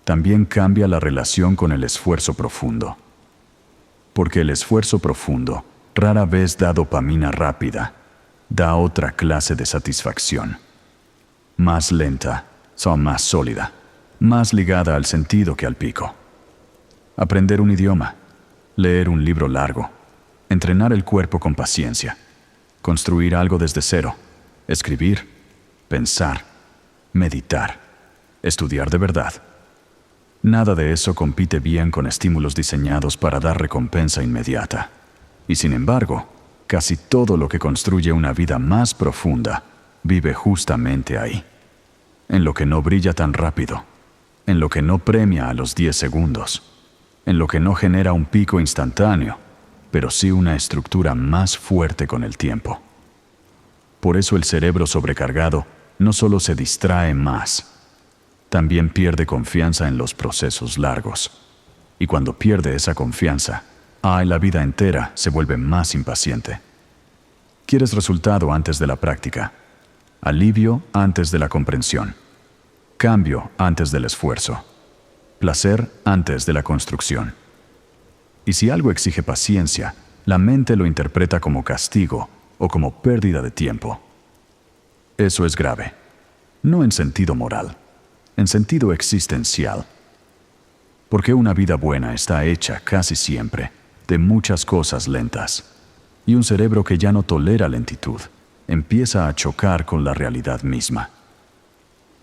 [SPEAKER 1] También cambia la relación con el esfuerzo profundo, porque el esfuerzo profundo rara vez da dopamina rápida, da otra clase de satisfacción, más lenta, más sólida, más ligada al sentido que al pico. Aprender un idioma, leer un libro largo, entrenar el cuerpo con paciencia, construir algo desde cero, escribir, pensar, meditar, estudiar de verdad. Nada de eso compite bien con estímulos diseñados para dar recompensa inmediata. Y sin embargo, casi todo lo que construye una vida más profunda vive justamente ahí, en lo que no brilla tan rápido, en lo que no premia a los 10 segundos, en lo que no genera un pico instantáneo, pero sí una estructura más fuerte con el tiempo. Por eso el cerebro sobrecargado no solo se distrae más, también pierde confianza en los procesos largos. Y cuando pierde esa confianza, la vida entera se vuelve más impaciente. Quieres resultado antes de la práctica, alivio antes de la comprensión, cambio antes del esfuerzo, placer antes de la construcción. Y si algo exige paciencia, la mente lo interpreta como castigo o como pérdida de tiempo. Eso es grave, no en sentido moral, en sentido existencial. Porque una vida buena está hecha casi siempre de muchas cosas lentas, y un cerebro que ya no tolera lentitud empieza a chocar con la realidad misma.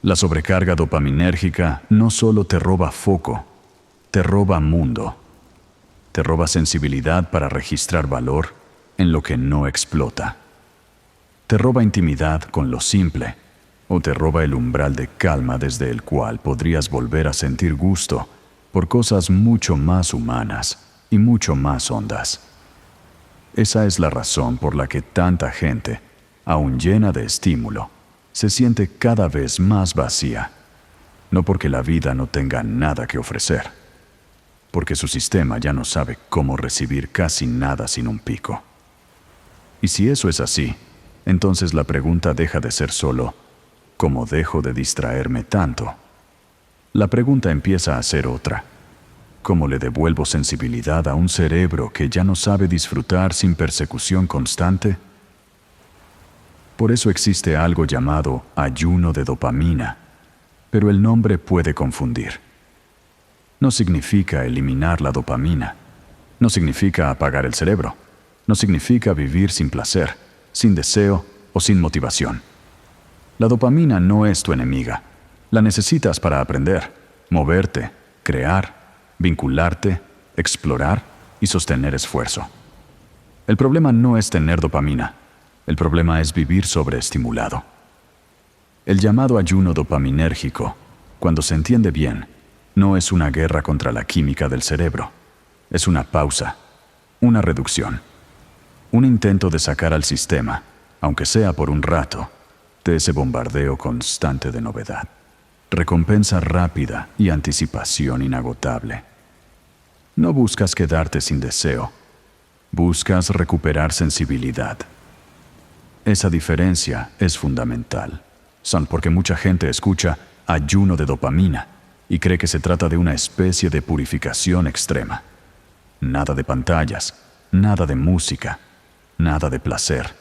[SPEAKER 1] La sobrecarga dopaminérgica no solo te roba foco, te roba mundo, te roba sensibilidad para registrar valor en lo que no explota. Te roba intimidad con lo simple, o te roba el umbral de calma desde el cual podrías volver a sentir gusto por cosas mucho más humanas y mucho más hondas. Esa es la razón por la que tanta gente, aún llena de estímulo, se siente cada vez más vacía. No porque la vida no tenga nada que ofrecer, porque su sistema ya no sabe cómo recibir casi nada sin un pico. Y si eso es así, entonces la pregunta deja de ser solo ¿cómo dejo de distraerme tanto? La pregunta empieza a ser otra. ¿Cómo le devuelvo sensibilidad a un cerebro que ya no sabe disfrutar sin persecución constante? Por eso existe algo llamado ayuno de dopamina, pero el nombre puede confundir. No significa eliminar la dopamina, no significa apagar el cerebro, no significa vivir sin placer, sin deseo o sin motivación. La dopamina no es tu enemiga, la necesitas para aprender, moverte, crear, vincularte, explorar y sostener esfuerzo. El problema no es tener dopamina, el problema es vivir sobreestimulado. El llamado ayuno dopaminérgico, cuando se entiende bien, no es una guerra contra la química del cerebro, es una pausa, una reducción, un intento de sacar al sistema, aunque sea por un rato, de ese bombardeo constante de novedad. Recompensa rápida y anticipación inagotable. No buscas quedarte sin deseo, buscas recuperar sensibilidad. Esa diferencia es fundamental. Son porque mucha gente escucha ayuno de dopamina y cree que se trata de una especie de purificación extrema. Nada de pantallas, nada de música, nada de placer,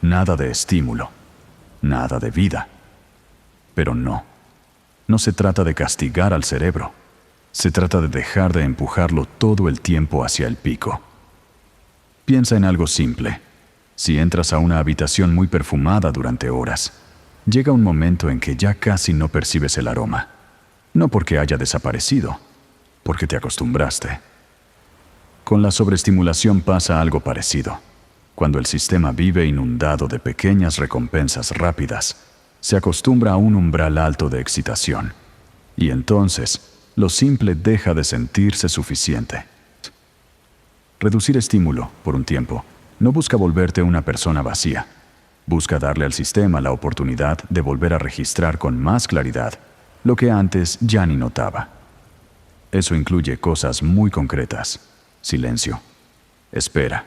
[SPEAKER 1] nada de estímulo, nada de vida. Pero no se trata de castigar al cerebro. Se trata de dejar de empujarlo todo el tiempo hacia el pico. Piensa en algo simple. Si entras a una habitación muy perfumada durante horas, llega un momento en que ya casi no percibes el aroma. No porque haya desaparecido, porque te acostumbraste. Con la sobreestimulación pasa algo parecido. Cuando el sistema vive inundado de pequeñas recompensas rápidas, se acostumbra a un umbral alto de excitación. Y entonces, lo simple deja de sentirse suficiente. Reducir estímulo, por un tiempo, no busca volverte una persona vacía. Busca darle al sistema la oportunidad de volver a registrar con más claridad lo que antes ya ni notaba. Eso incluye cosas muy concretas: silencio, espera,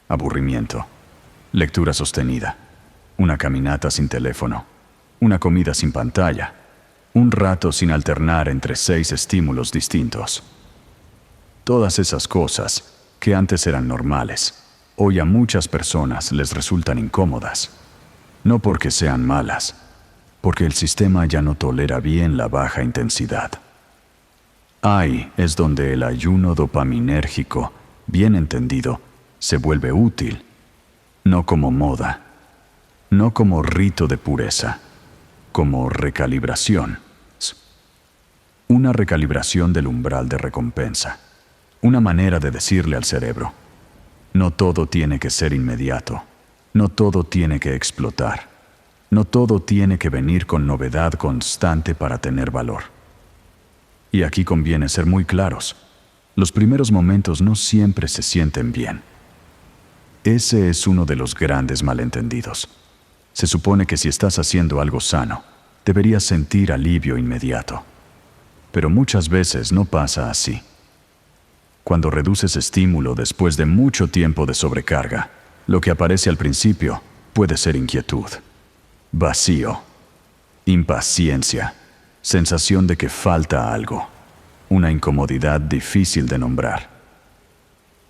[SPEAKER 1] aburrimiento, lectura sostenida, una caminata sin teléfono, una comida sin pantalla, un rato sin alternar entre 6 estímulos distintos. Todas esas cosas, que antes eran normales, hoy a muchas personas les resultan incómodas. No porque sean malas, porque el sistema ya no tolera bien la baja intensidad. Ahí es donde el ayuno dopaminérgico, bien entendido, se vuelve útil, no como moda, no como rito de pureza, como recalibración. Una recalibración del umbral de recompensa, una manera de decirle al cerebro: no todo tiene que ser inmediato, no todo tiene que explotar, no todo tiene que venir con novedad constante para tener valor. Y aquí conviene ser muy claros: los primeros momentos no siempre se sienten bien. Ese es uno de los grandes malentendidos. Se supone que si estás haciendo algo sano, deberías sentir alivio inmediato. Pero muchas veces no pasa así. Cuando reduces estímulo después de mucho tiempo de sobrecarga, lo que aparece al principio puede ser inquietud, vacío, impaciencia, sensación de que falta algo, una incomodidad difícil de nombrar.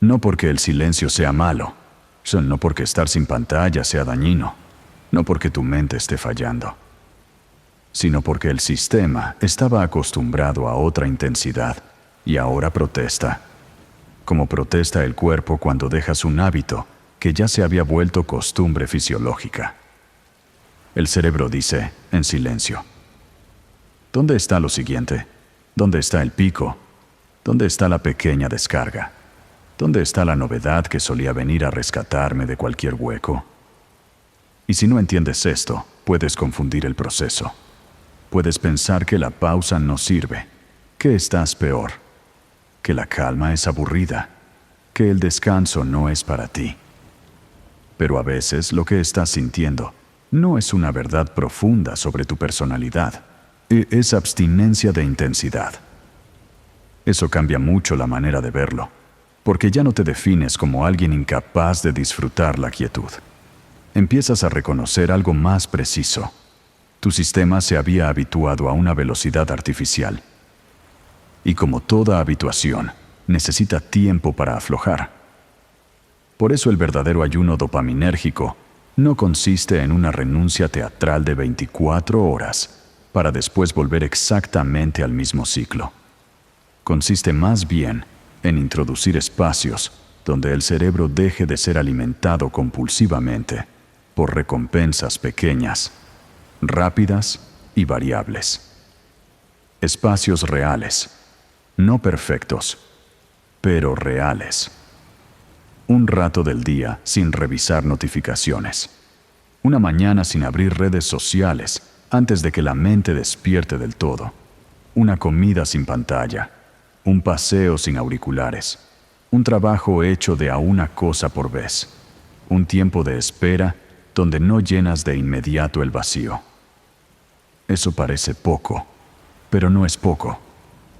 [SPEAKER 1] No porque el silencio sea malo, no porque estar sin pantalla sea dañino, no porque tu mente esté fallando, sino porque el sistema estaba acostumbrado a otra intensidad y ahora protesta, como protesta el cuerpo cuando dejas un hábito que ya se había vuelto costumbre fisiológica. El cerebro dice, en silencio: ¿dónde está lo siguiente? ¿Dónde está el pico? ¿Dónde está la pequeña descarga? ¿Dónde está la novedad que solía venir a rescatarme de cualquier hueco? Y si no entiendes esto, puedes confundir el proceso. Puedes pensar que la pausa no sirve, que estás peor, que la calma es aburrida, que el descanso no es para ti. Pero a veces lo que estás sintiendo no es una verdad profunda sobre tu personalidad, es abstinencia de intensidad. Eso cambia mucho la manera de verlo, porque ya no te defines como alguien incapaz de disfrutar la quietud. Empiezas a reconocer algo más preciso. Tu sistema se había habituado a una velocidad artificial. Y como toda habituación, necesita tiempo para aflojar. Por eso el verdadero ayuno dopaminérgico no consiste en una renuncia teatral de 24 horas para después volver exactamente al mismo ciclo. Consiste más bien en introducir espacios donde el cerebro deje de ser alimentado compulsivamente por recompensas pequeñas, rápidas y variables. Espacios reales, no perfectos, pero reales. Un rato del día sin revisar notificaciones. Una mañana sin abrir redes sociales antes de que la mente despierte del todo. Una comida sin pantalla. Un paseo sin auriculares. Un trabajo hecho de a una cosa por vez. Un tiempo de espera donde no llenas de inmediato el vacío. Eso parece poco, pero no es poco,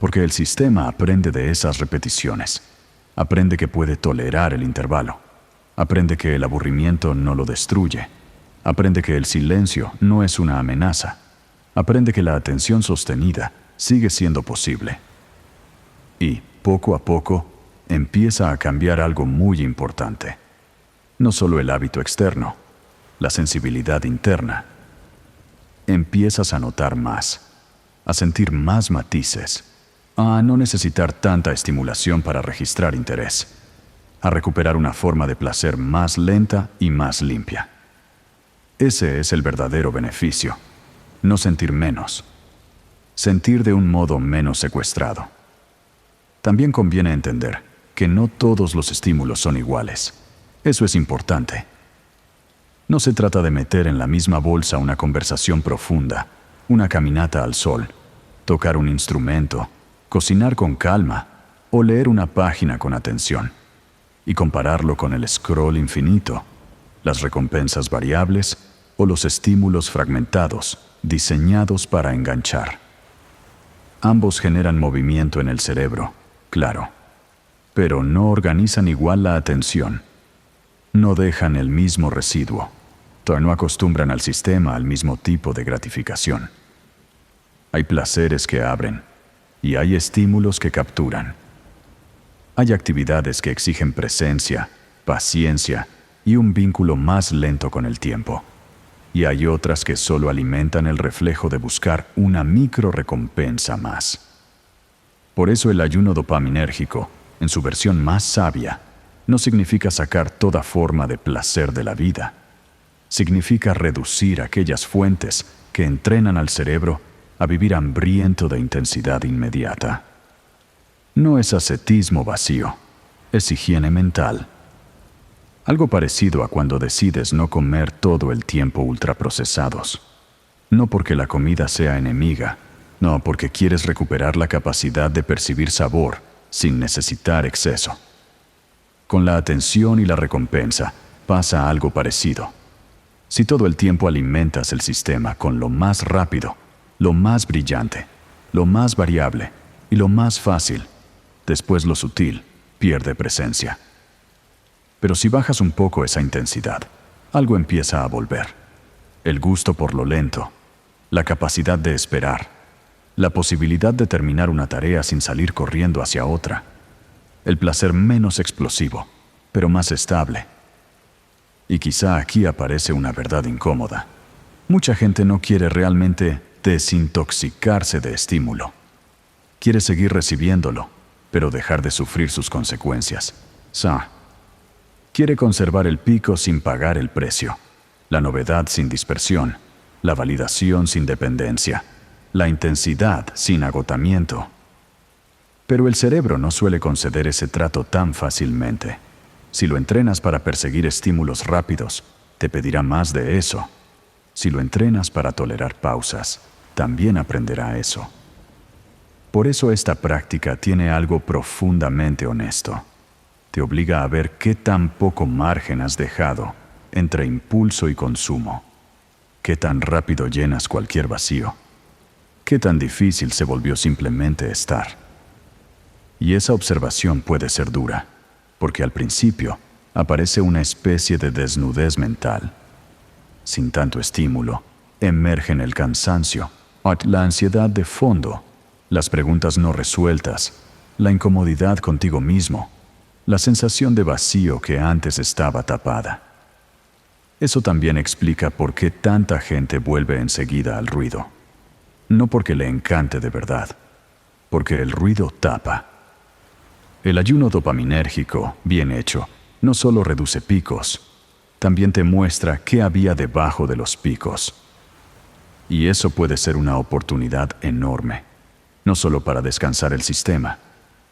[SPEAKER 1] porque el sistema aprende de esas repeticiones. Aprende que puede tolerar el intervalo. Aprende que el aburrimiento no lo destruye. Aprende que el silencio no es una amenaza. Aprende que la atención sostenida sigue siendo posible. Y, poco a poco, empieza a cambiar algo muy importante. No solo el hábito externo, la sensibilidad interna. Empiezas a notar más, a sentir más matices, a no necesitar tanta estimulación para registrar interés, a recuperar una forma de placer más lenta y más limpia. Ese es el verdadero beneficio, no sentir menos, sentir de un modo menos secuestrado. También conviene entender que no todos los estímulos son iguales. Eso es importante. No se trata de meter en la misma bolsa una conversación profunda, una caminata al sol, tocar un instrumento, cocinar con calma o leer una página con atención, y compararlo con el scroll infinito, las recompensas variables o los estímulos fragmentados, diseñados para enganchar. Ambos generan movimiento en el cerebro, claro, pero no organizan igual la atención. No dejan el mismo residuo. No acostumbran al sistema al mismo tipo de gratificación. Hay placeres que abren y hay estímulos que capturan. Hay actividades que exigen presencia, paciencia y un vínculo más lento con el tiempo. Y hay otras que solo alimentan el reflejo de buscar una micro recompensa más. Por eso el ayuno dopaminérgico, en su versión más sabia, no significa sacar toda forma de placer de la vida. Significa reducir aquellas fuentes que entrenan al cerebro a vivir hambriento de intensidad inmediata. No es ascetismo vacío, es higiene mental. Algo parecido a cuando decides no comer todo el tiempo ultraprocesados. No porque la comida sea enemiga, no porque quieres recuperar la capacidad de percibir sabor sin necesitar exceso. Con la atención y la recompensa pasa algo parecido. Si todo el tiempo alimentas el sistema con lo más rápido, lo más brillante, lo más variable y lo más fácil, después lo sutil pierde presencia. Pero si bajas un poco esa intensidad, algo empieza a volver. El gusto por lo lento, la capacidad de esperar, la posibilidad de terminar una tarea sin salir corriendo hacia otra, el placer menos explosivo, pero más estable. Y quizá aquí aparece una verdad incómoda. Mucha gente no quiere realmente desintoxicarse de estímulo. Quiere seguir recibiéndolo, pero dejar de sufrir sus consecuencias. Quiere conservar el pico sin pagar el precio, la novedad sin dispersión, la validación sin dependencia, la intensidad sin agotamiento. Pero el cerebro no suele conceder ese trato tan fácilmente. Si lo entrenas para perseguir estímulos rápidos, te pedirá más de eso. Si lo entrenas para tolerar pausas, también aprenderá eso. Por eso esta práctica tiene algo profundamente honesto. Te obliga a ver qué tan poco margen has dejado entre impulso y consumo, qué tan rápido llenas cualquier vacío, qué tan difícil se volvió simplemente estar. Y esa observación puede ser dura, porque al principio aparece una especie de desnudez mental. Sin tanto estímulo, emergen el cansancio, la ansiedad de fondo, las preguntas no resueltas, la incomodidad contigo mismo, la sensación de vacío que antes estaba tapada. Eso también explica por qué tanta gente vuelve enseguida al ruido. No porque le encante de verdad, porque el ruido tapa. El ayuno dopaminérgico, bien hecho, no solo reduce picos, también te muestra qué había debajo de los picos. Y eso puede ser una oportunidad enorme, no solo para descansar el sistema,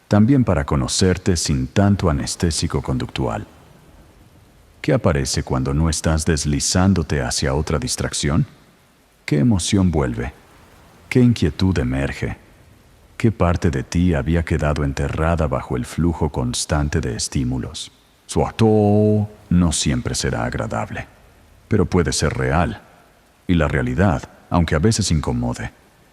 [SPEAKER 1] también para conocerte sin tanto anestésico conductual. ¿Qué aparece cuando no estás deslizándote hacia otra distracción? ¿Qué emoción vuelve? ¿Qué inquietud emerge? ¿Qué parte de ti había quedado enterrada bajo el flujo constante de estímulos? Su acto no siempre será agradable, pero puede ser real. Y la realidad, aunque a veces incomode,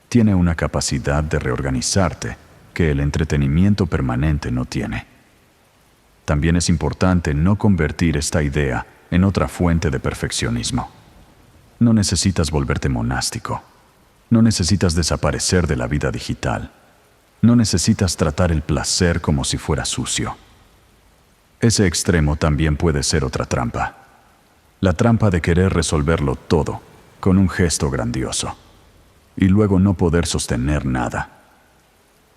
[SPEAKER 1] tiene una capacidad de reorganizarte que el entretenimiento permanente no tiene. También es importante no convertir esta idea en otra fuente de perfeccionismo. No necesitas volverte monástico. No necesitas desaparecer de la vida digital. No necesitas tratar el placer como si fuera sucio. Ese extremo también puede ser otra trampa. La trampa de querer resolverlo todo con un gesto grandioso y luego no poder sostener nada.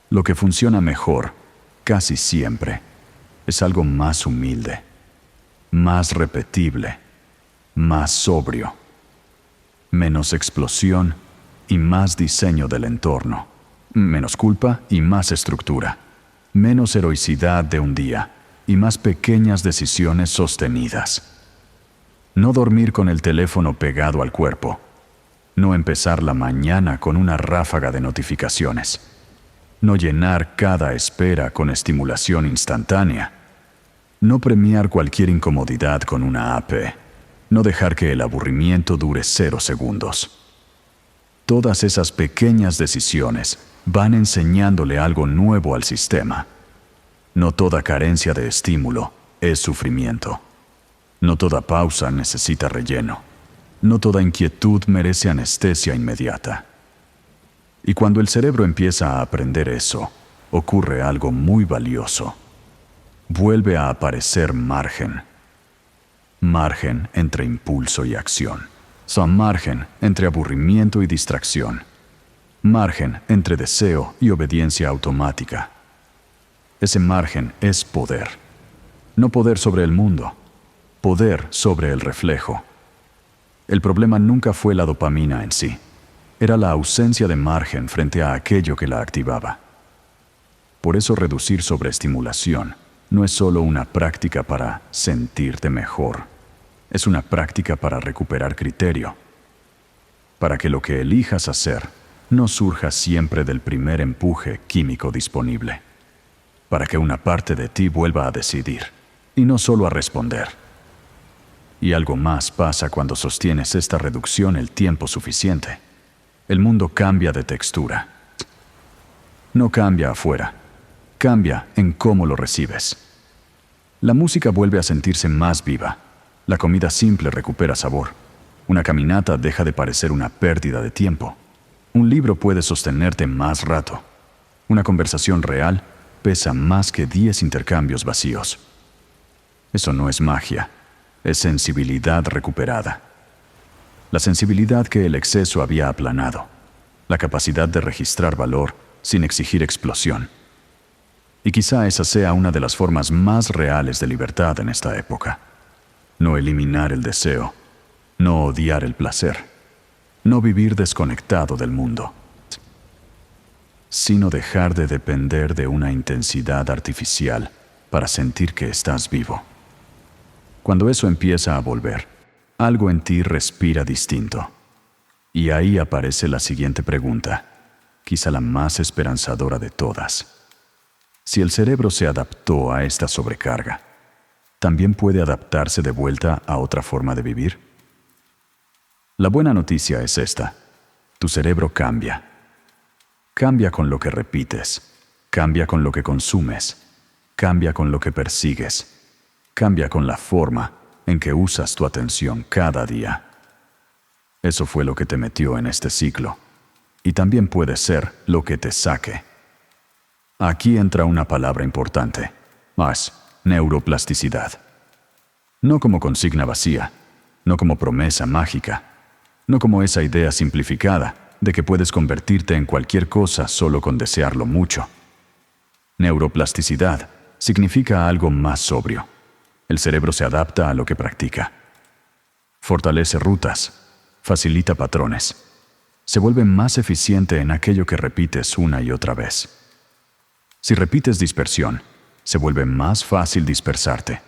[SPEAKER 1] Lo que funciona mejor, casi siempre, es algo más humilde, más repetible, más sobrio, menos explosión y más diseño del entorno, menos culpa y más estructura, menos heroicidad de un día y más pequeñas decisiones sostenidas. No dormir con el teléfono pegado al cuerpo, no empezar la mañana con una ráfaga de notificaciones, no llenar cada espera con estimulación instantánea, no premiar cualquier incomodidad con una app, no dejar que el aburrimiento dure 0 segundos. Todas esas pequeñas decisiones van enseñándole algo nuevo al sistema. No toda carencia de estímulo es sufrimiento. No toda pausa necesita relleno. No toda inquietud merece anestesia inmediata. Y cuando el cerebro empieza a aprender eso, ocurre algo muy valioso. Vuelve a aparecer margen. Margen entre impulso y acción. Son margen entre aburrimiento y distracción. Margen entre deseo y obediencia automática. Ese margen es poder. No poder sobre el mundo, poder sobre el reflejo. El problema nunca fue la dopamina en sí. Era la ausencia de margen frente a aquello que la activaba. Por eso reducir sobreestimulación no es solo una práctica para sentirte mejor. Es una práctica para recuperar criterio. Para que lo que elijas hacer no surja siempre del primer empuje químico disponible. Para que una parte de ti vuelva a decidir y no solo a responder. Y algo más pasa cuando sostienes esta reducción el tiempo suficiente. El mundo cambia de textura. No cambia afuera, cambia en cómo lo recibes. La música vuelve a sentirse más viva. La comida simple recupera sabor. Una caminata deja de parecer una pérdida de tiempo. Un libro puede sostenerte más rato. Una conversación real pesa más que 10 intercambios vacíos. Eso no es magia, es sensibilidad recuperada. La sensibilidad que el exceso había aplanado. La capacidad de registrar valor sin exigir explosión. Y quizá esa sea una de las formas más reales de libertad en esta época. No eliminar el deseo, no odiar el placer, no vivir desconectado del mundo, sino dejar de depender de una intensidad artificial para sentir que estás vivo. Cuando eso empieza a volver, algo en ti respira distinto. Y ahí aparece la siguiente pregunta. quizá la más esperanzadora de todas. Si el cerebro se adaptó a esta sobrecarga, ¿también puede adaptarse de vuelta a otra forma de vivir? La buena noticia es esta: tu cerebro cambia. Cambia con lo que repites, cambia con lo que consumes, cambia con lo que persigues, cambia con la forma en que usas tu atención cada día. Eso fue lo que te metió en este ciclo, y también puede ser lo que te saque. Aquí entra una palabra importante, más neuroplasticidad. No como consigna vacía, no como promesa mágica, no como esa idea simplificada de que puedes convertirte en cualquier cosa solo con desearlo mucho. Neuroplasticidad significa algo más sobrio. El cerebro se adapta a lo que practica. Fortalece rutas, facilita patrones, se vuelve más eficiente en aquello que repites una y otra vez. Si repites dispersión, se vuelve más fácil dispersarte.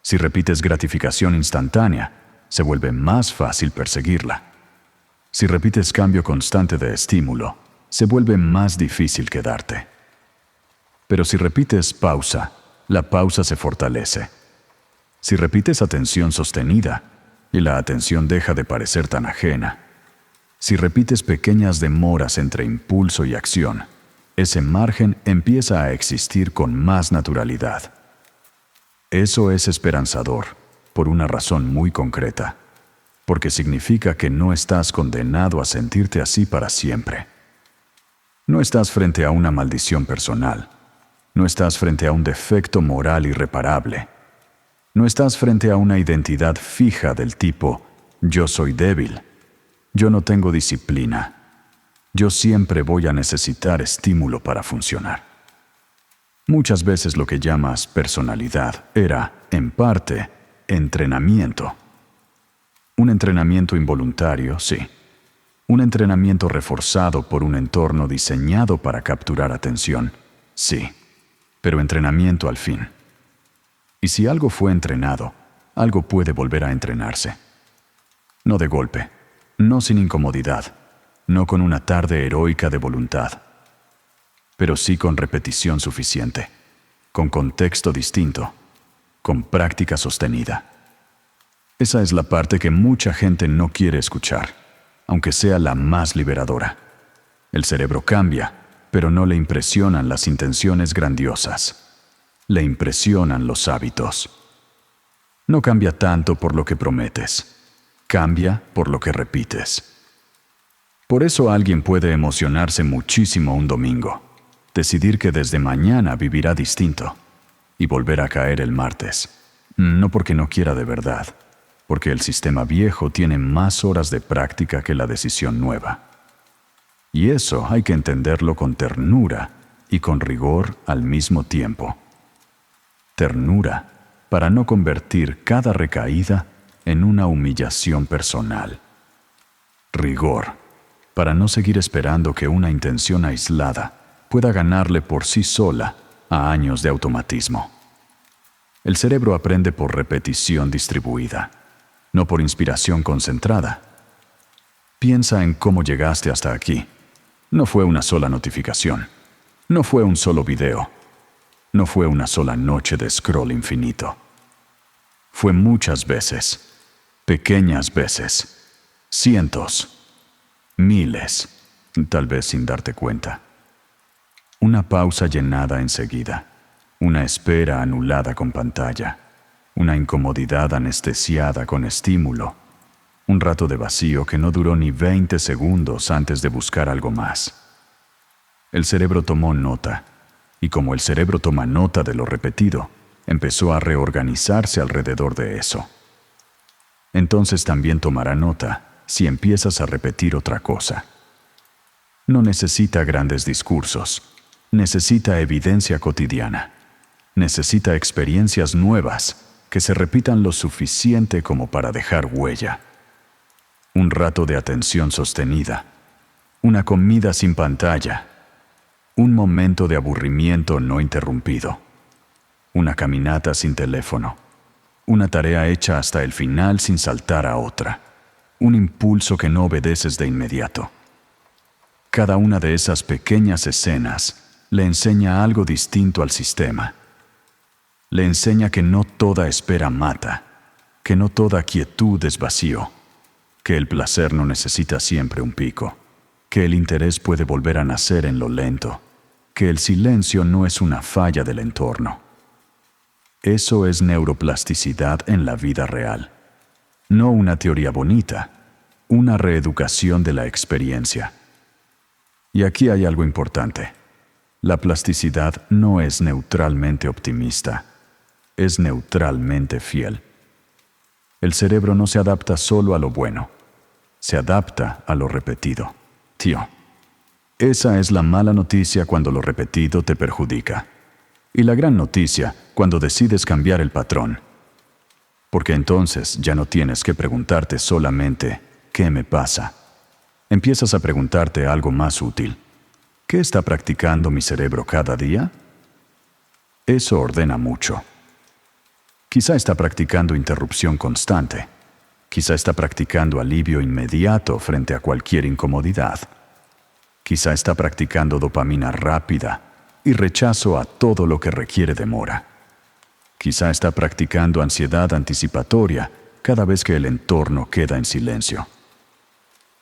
[SPEAKER 1] Si repites gratificación instantánea, se vuelve más fácil perseguirla. Si repites cambio constante de estímulo, se vuelve más difícil quedarte. Pero si repites pausa, la pausa se fortalece. Si repites atención sostenida, y la atención deja de parecer tan ajena. Si repites pequeñas demoras entre impulso y acción, ese margen empieza a existir con más naturalidad. Eso es esperanzador, por una razón muy concreta, porque significa que no estás condenado a sentirte así para siempre. No estás frente a una maldición personal, no estás frente a un defecto moral irreparable, no estás frente a una identidad fija del tipo «yo soy débil», «yo no tengo disciplina», «yo siempre voy a necesitar estímulo para funcionar». Muchas veces lo que llamas personalidad era, en parte, entrenamiento. Un entrenamiento involuntario, sí. Un entrenamiento reforzado por un entorno diseñado para capturar atención, sí. Pero entrenamiento al fin. Y si algo fue entrenado, algo puede volver a entrenarse. No de golpe, no sin incomodidad, no con una tarde heroica de voluntad, pero sí con repetición suficiente, con contexto distinto, con práctica sostenida. Esa es la parte que mucha gente no quiere escuchar, aunque sea la más liberadora. El cerebro cambia, pero no le impresionan las intenciones grandiosas. Le impresionan los hábitos. No cambia tanto por lo que prometes, cambia por lo que repites. Por eso alguien puede emocionarse muchísimo un domingo, decidir que desde mañana vivirá distinto y volver a caer el martes. No porque no quiera de verdad, porque el sistema viejo tiene más horas de práctica que la decisión nueva. Y eso hay que entenderlo con ternura y con rigor al mismo tiempo. Ternura para no convertir cada recaída en una humillación personal. Rigor para no seguir esperando que una intención aislada pueda ganarle por sí sola a años de automatismo. El cerebro aprende por repetición distribuida, no por inspiración concentrada. Piensa en cómo llegaste hasta aquí. No fue una sola notificación, no fue un solo video, no fue una sola noche de scroll infinito. Fue muchas veces, pequeñas veces, cientos, miles, tal vez sin darte cuenta. Una pausa llenada enseguida, una espera anulada con pantalla, una incomodidad anestesiada con estímulo, un rato de vacío que no duró ni 20 segundos antes de buscar algo más. El cerebro tomó nota, y como el cerebro toma nota de lo repetido, empezó a reorganizarse alrededor de eso. Entonces también tomará nota si empiezas a repetir otra cosa. No necesita grandes discursos, necesita evidencia cotidiana, necesita experiencias nuevas que se repitan lo suficiente como para dejar huella. Un rato de atención sostenida, una comida sin pantalla, un momento de aburrimiento no interrumpido, una caminata sin teléfono, una tarea hecha hasta el final sin saltar a otra, un impulso que no obedeces de inmediato. Cada una de esas pequeñas escenas le enseña algo distinto al sistema. Le enseña que no toda espera mata, que no toda quietud es vacío, que el placer no necesita siempre un pico, que el interés puede volver a nacer en lo lento, que el silencio no es una falla del entorno. Eso es neuroplasticidad en la vida real. No una teoría bonita, una reeducación de la experiencia. Y aquí hay algo importante. La plasticidad no es neutralmente optimista, es neutralmente fiel. El cerebro no se adapta solo a lo bueno, se adapta a lo repetido. Tío, esa es la mala noticia cuando lo repetido te perjudica. Y la gran noticia cuando decides cambiar el patrón. Porque entonces ya no tienes que preguntarte solamente ¿qué me pasa? Empiezas a preguntarte algo más útil. ¿Qué está practicando mi cerebro cada día? Eso ordena mucho. Quizá está practicando interrupción constante. Quizá está practicando alivio inmediato frente a cualquier incomodidad. Quizá está practicando dopamina rápida y rechazo a todo lo que requiere demora. Quizá está practicando ansiedad anticipatoria cada vez que el entorno queda en silencio.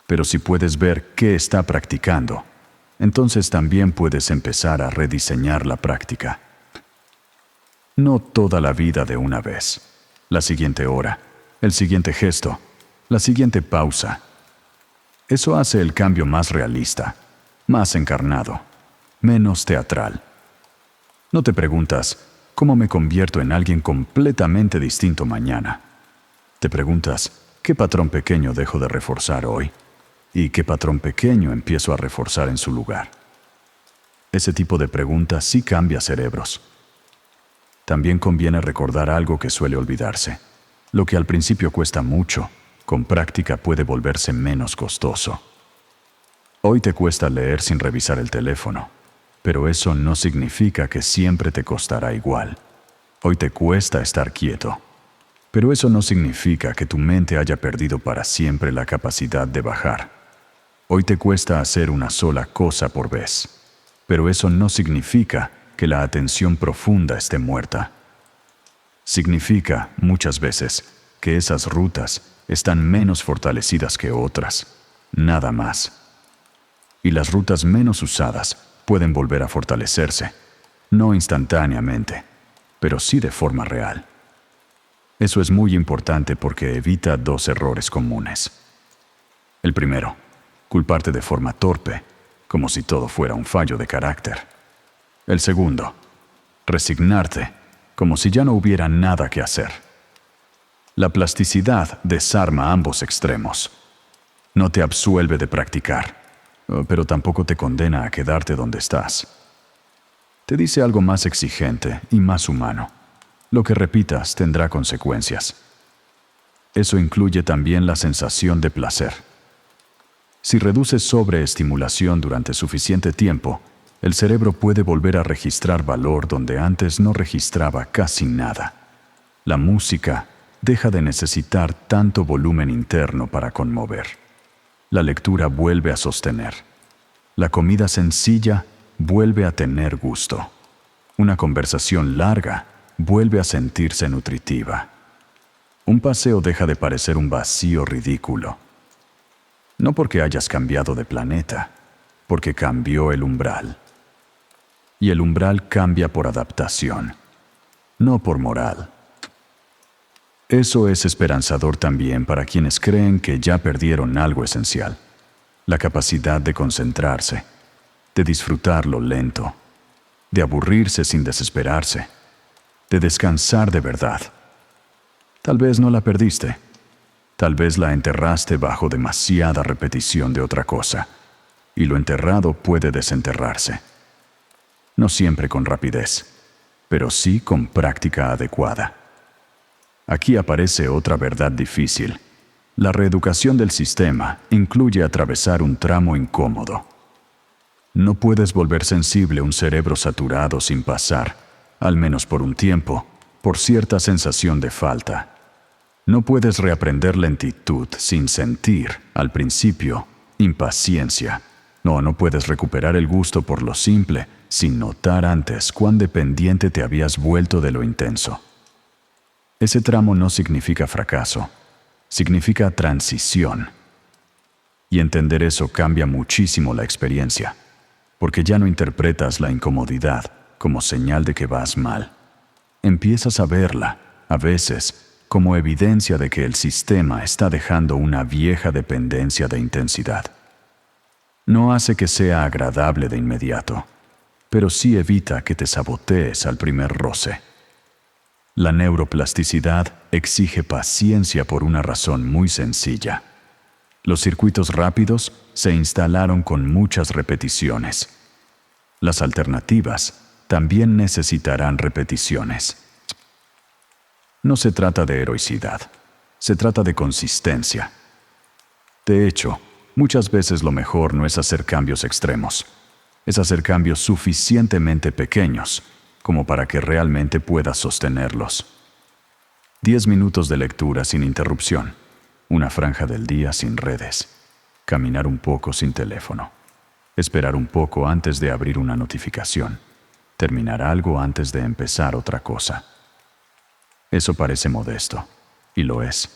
[SPEAKER 1] Pero si puedes ver qué está practicando, entonces también puedes empezar a rediseñar la práctica. No toda la vida de una vez. La siguiente hora, el siguiente gesto, la siguiente pausa. Eso hace el cambio más realista, más encarnado, menos teatral. No te preguntas, ¿cómo me convierto en alguien completamente distinto mañana? Te preguntas, ¿qué patrón pequeño dejo de reforzar hoy? ¿Y qué patrón pequeño empiezo a reforzar en su lugar? Ese tipo de preguntas sí cambia cerebros. También conviene recordar algo que suele olvidarse. Lo que al principio cuesta mucho, con práctica puede volverse menos costoso. Hoy te cuesta leer sin revisar el teléfono, pero eso no significa que siempre te costará igual. Hoy te cuesta estar quieto, pero eso no significa que tu mente haya perdido para siempre la capacidad de bajar. Hoy te cuesta hacer una sola cosa por vez, pero eso no significa que la atención profunda esté muerta. Significa, muchas veces, que esas rutas están menos fortalecidas que otras, nada más. Y las rutas menos usadas pueden volver a fortalecerse, no instantáneamente, pero sí de forma real. Eso es muy importante porque evita dos errores comunes. El primero, culparte de forma torpe, como si todo fuera un fallo de carácter. El segundo, resignarte, como si ya no hubiera nada que hacer. La plasticidad desarma ambos extremos. No te absuelve de practicar, pero tampoco te condena a quedarte donde estás. Te dice algo más exigente y más humano. Lo que repitas tendrá consecuencias. Eso incluye también la sensación de placer. Si reduces sobreestimulación durante suficiente tiempo, el cerebro puede volver a registrar valor donde antes no registraba casi nada. La música deja de necesitar tanto volumen interno para conmover. La lectura vuelve a sostener. La comida sencilla vuelve a tener gusto. Una conversación larga vuelve a sentirse nutritiva. Un paseo deja de parecer un vacío ridículo. No porque hayas cambiado de planeta, porque cambió el umbral. Y el umbral cambia por adaptación, no por moral. Eso es esperanzador también para quienes creen que ya perdieron algo esencial, la capacidad de concentrarse, de disfrutar lo lento, de aburrirse sin desesperarse, de descansar de verdad. Tal vez no la perdiste, tal vez la enterraste bajo demasiada repetición de otra cosa, y lo enterrado puede desenterrarse. No siempre con rapidez, pero sí con práctica adecuada. Aquí aparece otra verdad difícil. La reeducación del sistema incluye atravesar un tramo incómodo. No puedes volver sensible un cerebro saturado sin pasar, al menos por un tiempo, por cierta sensación de falta. No puedes reaprender lentitud sin sentir, al principio, impaciencia. No puedes recuperar el gusto por lo simple sin notar antes cuán dependiente te habías vuelto de lo intenso. Ese tramo no significa fracaso, significa transición. Y entender eso cambia muchísimo la experiencia, porque ya no interpretas la incomodidad como señal de que vas mal. Empiezas a verla, a veces, como evidencia de que el sistema está dejando una vieja dependencia de intensidad. No hace que sea agradable de inmediato, pero sí evita que te sabotees al primer roce. La neuroplasticidad exige paciencia por una razón muy sencilla. Los circuitos rápidos se instalaron con muchas repeticiones. Las alternativas también necesitarán repeticiones. No se trata de heroicidad, se trata de consistencia. De hecho, muchas veces lo mejor no es hacer cambios extremos, es hacer cambios suficientemente pequeños como para que realmente puedas sostenerlos. 10 minutos de lectura sin interrupción, una franja del día sin redes, caminar un poco sin teléfono, esperar un poco antes de abrir una notificación, terminar algo antes de empezar otra cosa. Eso parece modesto, y lo es,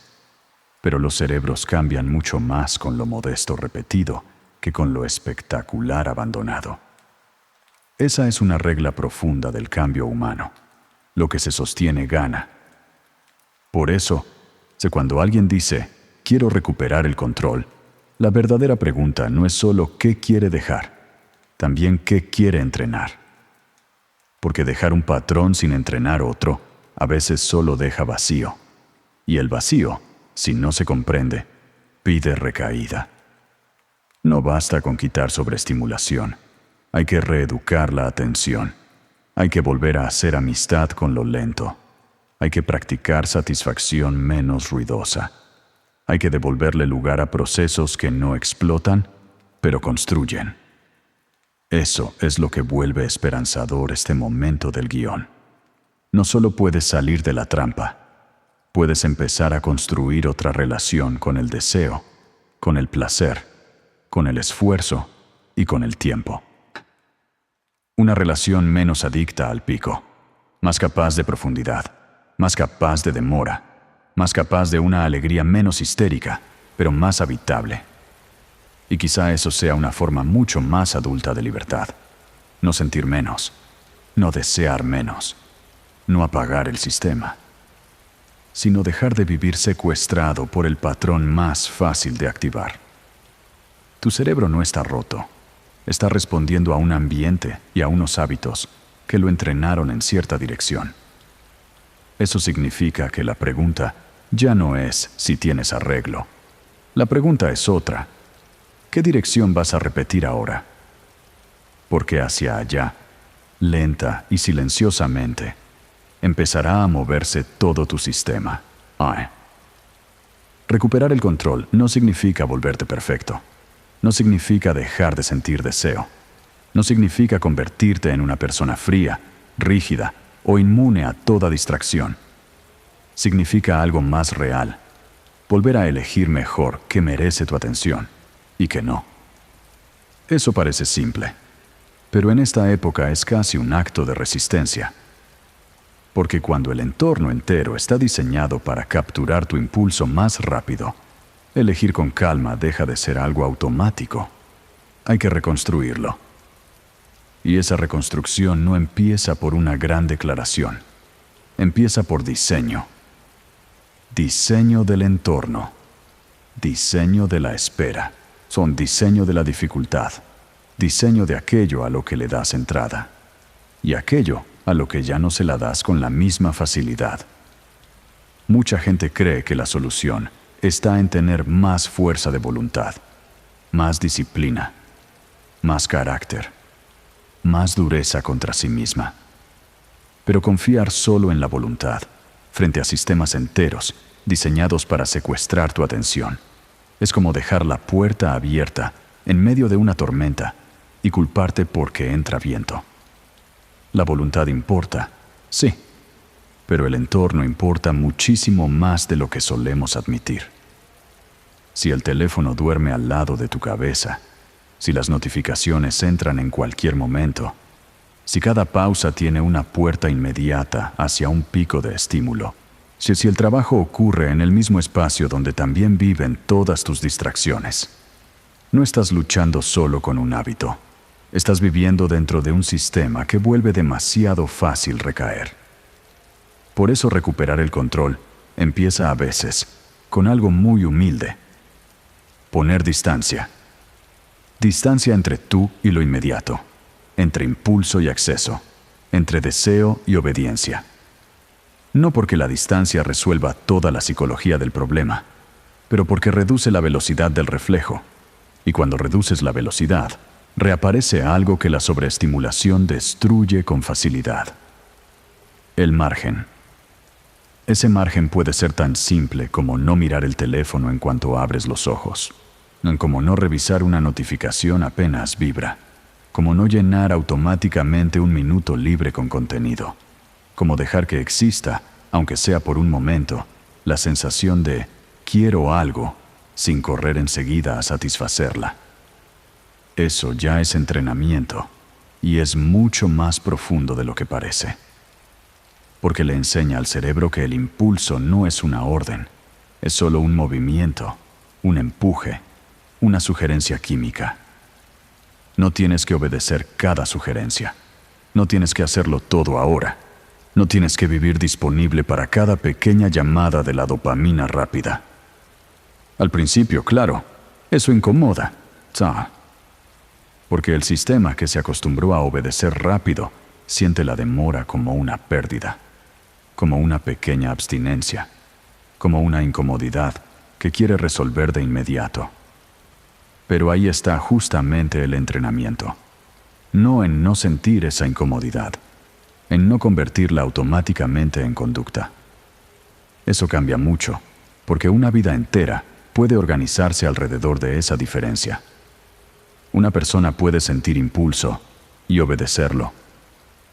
[SPEAKER 1] pero los cerebros cambian mucho más con lo modesto repetido que con lo espectacular abandonado. Esa es una regla profunda del cambio humano. Lo que se sostiene gana. Por eso, cuando alguien dice, quiero recuperar el control, la verdadera pregunta no es solo qué quiere dejar, también qué quiere entrenar. Porque dejar un patrón sin entrenar otro, a veces solo deja vacío. Y el vacío, si no se comprende, pide recaída. No basta con quitar sobreestimulación. Hay que reeducar la atención. Hay que volver a hacer amistad con lo lento. Hay que practicar satisfacción menos ruidosa. Hay que devolverle lugar a procesos que no explotan, pero construyen. Eso es lo que vuelve esperanzador este momento del guión. No solo puedes salir de la trampa, puedes empezar a construir otra relación con el deseo, con el placer, con el esfuerzo y con el tiempo. Una relación menos adicta al pico, más capaz de profundidad, más capaz de demora, más capaz de una alegría menos histérica, pero más habitable. Y quizá eso sea una forma mucho más adulta de libertad. No sentir menos, no desear menos, no apagar el sistema, sino dejar de vivir secuestrado por el patrón más fácil de activar. Tu cerebro no está roto, está respondiendo a un ambiente y a unos hábitos que lo entrenaron en cierta dirección. Eso significa que la pregunta ya no es si tienes arreglo. La pregunta es otra. ¿Qué dirección vas a repetir ahora? Porque hacia allá, lenta y silenciosamente, empezará a moverse todo tu sistema. Recuperar el control no significa volverte perfecto. No significa dejar de sentir deseo. No significa convertirte en una persona fría, rígida o inmune a toda distracción. Significa algo más real. Volver a elegir mejor qué merece tu atención y qué no. Eso parece simple, pero en esta época es casi un acto de resistencia. Porque cuando el entorno entero está diseñado para capturar tu impulso más rápido, elegir con calma deja de ser algo automático. Hay que reconstruirlo. Y esa reconstrucción no empieza por una gran declaración. Empieza por diseño. Diseño del entorno. Diseño de la espera. Son diseño de la dificultad. Diseño de aquello a lo que le das entrada. Y aquello a lo que ya no se la das con la misma facilidad. Mucha gente cree que la solución está en tener más fuerza de voluntad, más disciplina, más carácter, más dureza contra sí misma. Pero confiar solo en la voluntad, frente a sistemas enteros diseñados para secuestrar tu atención, es como dejar la puerta abierta en medio de una tormenta y culparte porque entra viento. La voluntad importa, sí, pero el entorno importa muchísimo más de lo que solemos admitir. Si el teléfono duerme al lado de tu cabeza, si las notificaciones entran en cualquier momento, si cada pausa tiene una puerta inmediata hacia un pico de estímulo, si el trabajo ocurre en el mismo espacio donde también viven todas tus distracciones, no estás luchando solo con un hábito. Estás viviendo dentro de un sistema que vuelve demasiado fácil recaer. Por eso recuperar el control empieza a veces con algo muy humilde. Poner distancia. Distancia entre tú y lo inmediato, entre impulso y acceso, entre deseo y obediencia. No porque la distancia resuelva toda la psicología del problema, pero porque reduce la velocidad del reflejo. Y cuando reduces la velocidad, reaparece algo que la sobreestimulación destruye con facilidad. El margen. Ese margen puede ser tan simple como no mirar el teléfono en cuanto abres los ojos, como no revisar una notificación apenas vibra, como no llenar automáticamente un minuto libre con contenido, como dejar que exista, aunque sea por un momento, la sensación de quiero algo, sin correr enseguida a satisfacerla. Eso ya es entrenamiento, y es mucho más profundo de lo que parece. Porque le enseña al cerebro que el impulso no es una orden, es solo un movimiento, un empuje, una sugerencia química. No tienes que obedecer cada sugerencia. No tienes que hacerlo todo ahora. No tienes que vivir disponible para cada pequeña llamada de la dopamina rápida. Al principio, claro, eso incomoda. Porque el sistema que se acostumbró a obedecer rápido siente la demora como una pérdida, como una pequeña abstinencia, como una incomodidad que quiere resolver de inmediato. Pero ahí está justamente el entrenamiento. No en no sentir esa incomodidad, en no convertirla automáticamente en conducta. Eso cambia mucho, porque una vida entera puede organizarse alrededor de esa diferencia. Una persona puede sentir impulso y obedecerlo.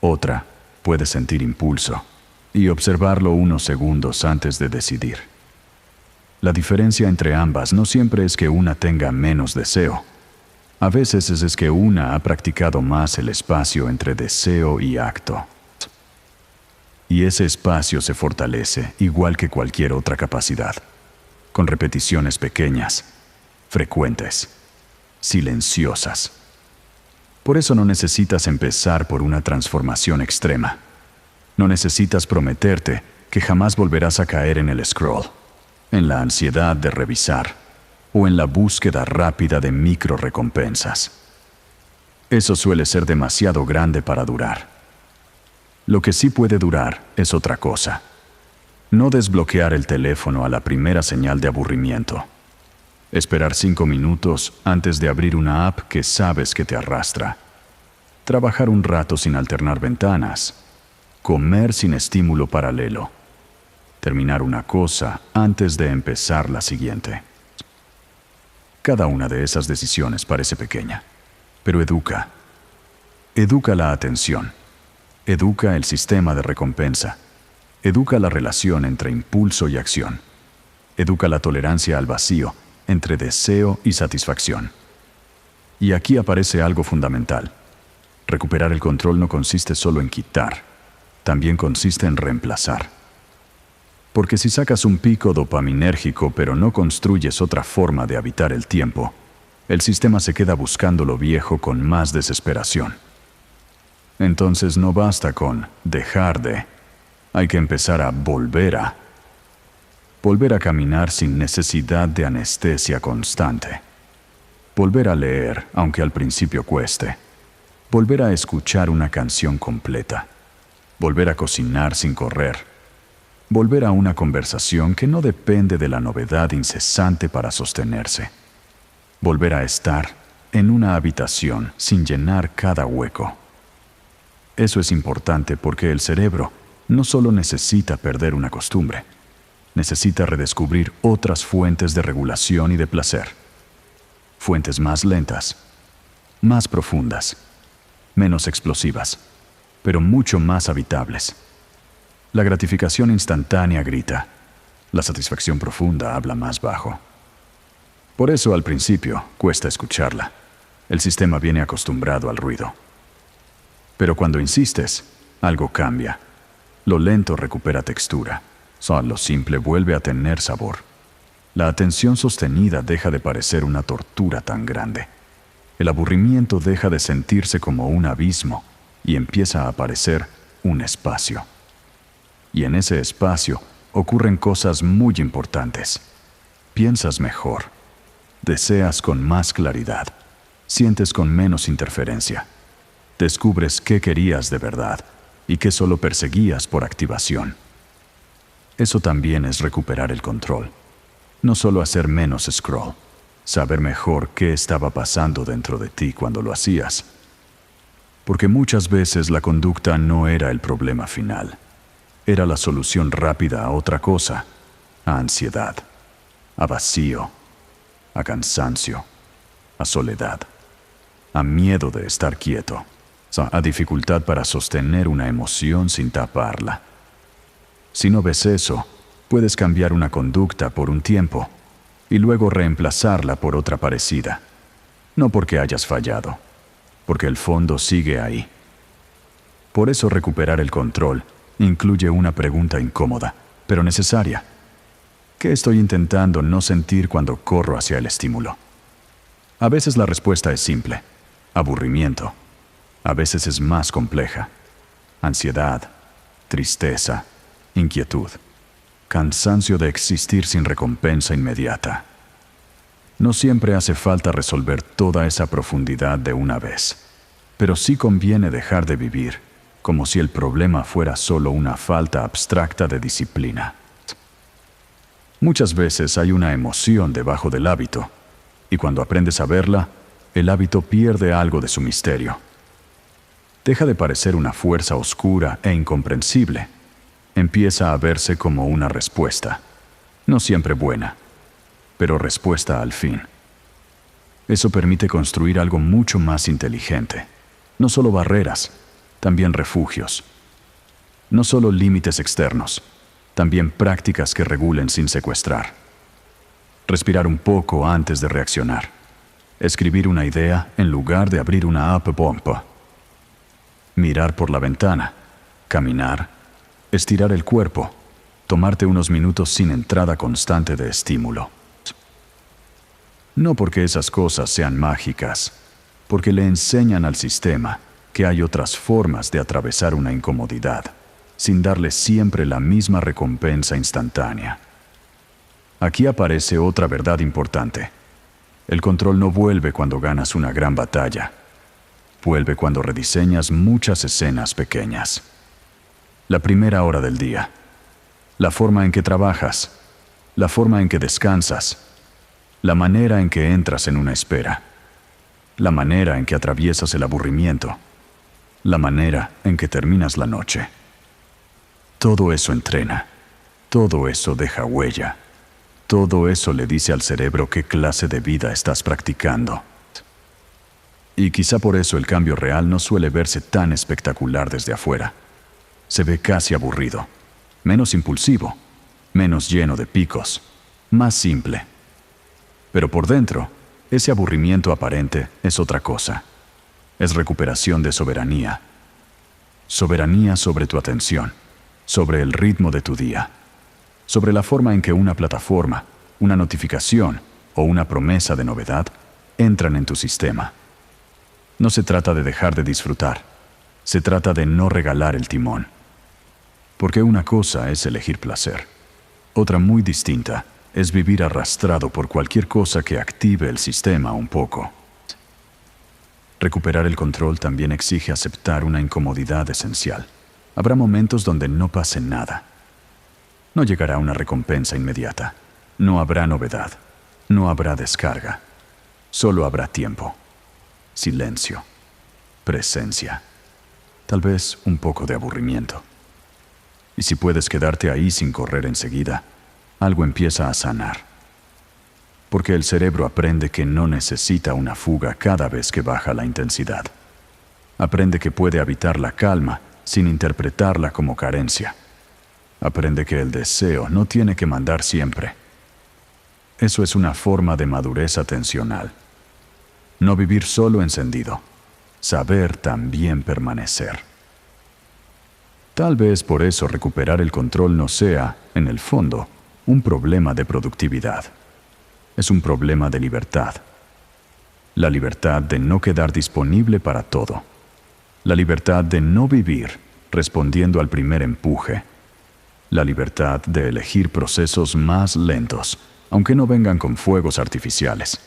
[SPEAKER 1] Otra puede sentir impulso y observarlo unos segundos antes de decidir. La diferencia entre ambas no siempre es que una tenga menos deseo. A veces es que una ha practicado más el espacio entre deseo y acto. Y ese espacio se fortalece igual que cualquier otra capacidad, con repeticiones pequeñas, frecuentes, silenciosas. Por eso no necesitas empezar por una transformación extrema. No necesitas prometerte que jamás volverás a caer en el scroll, en la ansiedad de revisar o en la búsqueda rápida de micro recompensas. Eso suele ser demasiado grande para durar. Lo que sí puede durar es otra cosa. No desbloquear el teléfono a la primera señal de aburrimiento. Esperar 5 minutos antes de abrir una app que sabes que te arrastra. Trabajar un rato sin alternar ventanas. Comer sin estímulo paralelo. Terminar una cosa antes de empezar la siguiente. Cada una de esas decisiones parece pequeña, pero educa. Educa la atención. Educa el sistema de recompensa. Educa la relación entre impulso y acción. Educa la tolerancia al vacío entre deseo y satisfacción. Y aquí aparece algo fundamental. Recuperar el control no consiste solo en quitar, también consiste en reemplazar. Porque si sacas un pico dopaminérgico pero no construyes otra forma de habitar el tiempo, el sistema se queda buscando lo viejo con más desesperación. Entonces no basta con dejar de, hay que empezar a volver a. Volver a caminar sin necesidad de anestesia constante. Volver a leer, aunque al principio cueste. Volver a escuchar una canción completa. Volver a cocinar sin correr. Volver a una conversación que no depende de la novedad incesante para sostenerse. Volver a estar en una habitación sin llenar cada hueco. Eso es importante porque el cerebro no solo necesita perder una costumbre, necesita redescubrir otras fuentes de regulación y de placer. Fuentes más lentas, más profundas, menos explosivas, pero mucho más habitables. La gratificación instantánea grita, la satisfacción profunda habla más bajo. Por eso al principio cuesta escucharla. El sistema viene acostumbrado al ruido. Pero cuando insistes, algo cambia. Lo lento recupera textura. Lo simple vuelve a tener sabor. La atención sostenida deja de parecer una tortura tan grande. El aburrimiento deja de sentirse como un abismo y empieza a aparecer un espacio. Y en ese espacio ocurren cosas muy importantes. Piensas mejor. Deseas con más claridad. Sientes con menos interferencia. Descubres qué querías de verdad y qué solo perseguías por activación. Eso también es recuperar el control. No solo hacer menos scroll, saber mejor qué estaba pasando dentro de ti cuando lo hacías. Porque muchas veces la conducta no era el problema final. Era la solución rápida a otra cosa, a ansiedad, a vacío, a cansancio, a soledad, a miedo de estar quieto, a dificultad para sostener una emoción sin taparla. Si no ves eso, puedes cambiar una conducta por un tiempo y luego reemplazarla por otra parecida. No porque hayas fallado, porque el fondo sigue ahí. Por eso recuperar el control incluye una pregunta incómoda, pero necesaria. ¿Qué estoy intentando no sentir cuando corro hacia el estímulo? A veces la respuesta es simple: aburrimiento. A veces es más compleja: ansiedad, tristeza, inquietud, cansancio de existir sin recompensa inmediata. No siempre hace falta resolver toda esa profundidad de una vez, pero sí conviene dejar de vivir como si el problema fuera solo una falta abstracta de disciplina. Muchas veces hay una emoción debajo del hábito, y cuando aprendes a verla, el hábito pierde algo de su misterio. Deja de parecer una fuerza oscura e incomprensible. Empieza a verse como una respuesta, no siempre buena, pero respuesta al fin. Eso permite construir algo mucho más inteligente. No solo barreras, también refugios. No solo límites externos, también prácticas que regulen sin secuestrar. Respirar un poco antes de reaccionar. Escribir una idea en lugar de abrir una app bomba. Mirar por la ventana. Caminar. Estirar el cuerpo. Tomarte unos minutos sin entrada constante de estímulo. No porque esas cosas sean mágicas, porque le enseñan al sistema que hay otras formas de atravesar una incomodidad, sin darle siempre la misma recompensa instantánea. Aquí aparece otra verdad importante. El control no vuelve cuando ganas una gran batalla. Vuelve cuando rediseñas muchas escenas pequeñas. La primera hora del día. La forma en que trabajas. La forma en que descansas. La manera en que entras en una espera. La manera en que atraviesas el aburrimiento. La manera en que terminas la noche. Todo eso entrena. Todo eso deja huella. Todo eso le dice al cerebro qué clase de vida estás practicando. Y quizá por eso el cambio real no suele verse tan espectacular desde afuera. Se ve casi aburrido, menos impulsivo, menos lleno de picos, más simple. Pero por dentro, ese aburrimiento aparente es otra cosa. Es recuperación de soberanía. Soberanía sobre tu atención, sobre el ritmo de tu día, sobre la forma en que una plataforma, una notificación o una promesa de novedad entran en tu sistema. No se trata de dejar de disfrutar, se trata de no regalar el timón. Porque una cosa es elegir placer, otra muy distinta es vivir arrastrado por cualquier cosa que active el sistema un poco. Recuperar el control también exige aceptar una incomodidad esencial. Habrá momentos donde no pase nada. No llegará una recompensa inmediata. No habrá novedad. No habrá descarga. Solo habrá tiempo. Silencio. Presencia. Tal vez un poco de aburrimiento. Y si puedes quedarte ahí sin correr enseguida, algo empieza a sanar. Porque el cerebro aprende que no necesita una fuga cada vez que baja la intensidad. Aprende que puede habitar la calma sin interpretarla como carencia. Aprende que el deseo no tiene que mandar siempre. Eso es una forma de madurez atencional. No vivir solo encendido. Saber también permanecer. Tal vez por eso recuperar el control no sea, en el fondo, un problema de productividad. Es un problema de libertad. La libertad de no quedar disponible para todo. La libertad de no vivir respondiendo al primer empuje. La libertad de elegir procesos más lentos, aunque no vengan con fuegos artificiales.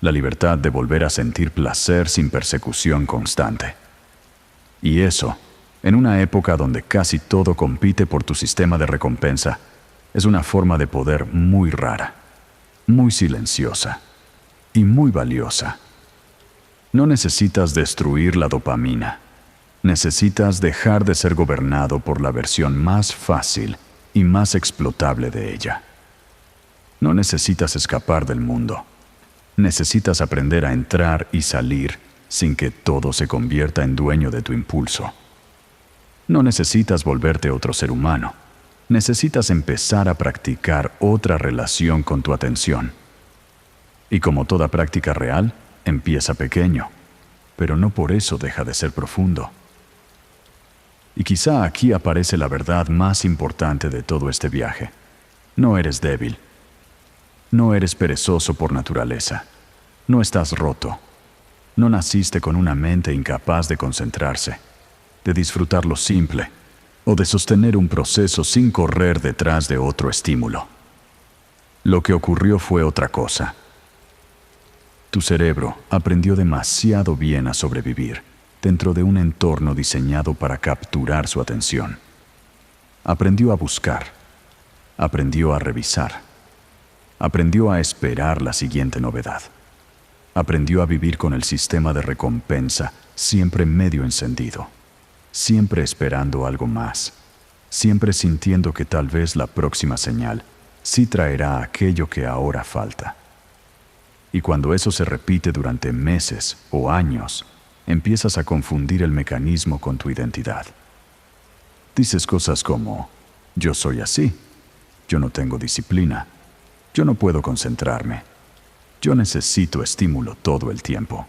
[SPEAKER 1] La libertad de volver a sentir placer sin persecución constante. Y eso, en una época donde casi todo compite por tu sistema de recompensa, es una forma de poder muy rara, muy silenciosa y muy valiosa. No necesitas destruir la dopamina. Necesitas dejar de ser gobernado por la versión más fácil y más explotable de ella. No necesitas escapar del mundo. Necesitas aprender a entrar y salir sin que todo se convierta en dueño de tu impulso. No necesitas volverte otro ser humano. Necesitas empezar a practicar otra relación con tu atención. Y como toda práctica real, empieza pequeño, pero no por eso deja de ser profundo. Y quizá aquí aparece la verdad más importante de todo este viaje. No eres débil. No eres perezoso por naturaleza. No estás roto. No naciste con una mente incapaz de concentrarse, de disfrutar lo simple o de sostener un proceso sin correr detrás de otro estímulo. Lo que ocurrió fue otra cosa. Tu cerebro aprendió demasiado bien a sobrevivir dentro de un entorno diseñado para capturar su atención. Aprendió a buscar, aprendió a revisar, aprendió a esperar la siguiente novedad. Aprendió a vivir con el sistema de recompensa siempre medio encendido, siempre esperando algo más, siempre sintiendo que tal vez la próxima señal sí traerá aquello que ahora falta. Y cuando eso se repite durante meses o años, empiezas a confundir el mecanismo con tu identidad. Dices cosas como, yo soy así, yo no tengo disciplina, yo no puedo concentrarme, yo necesito estímulo todo el tiempo,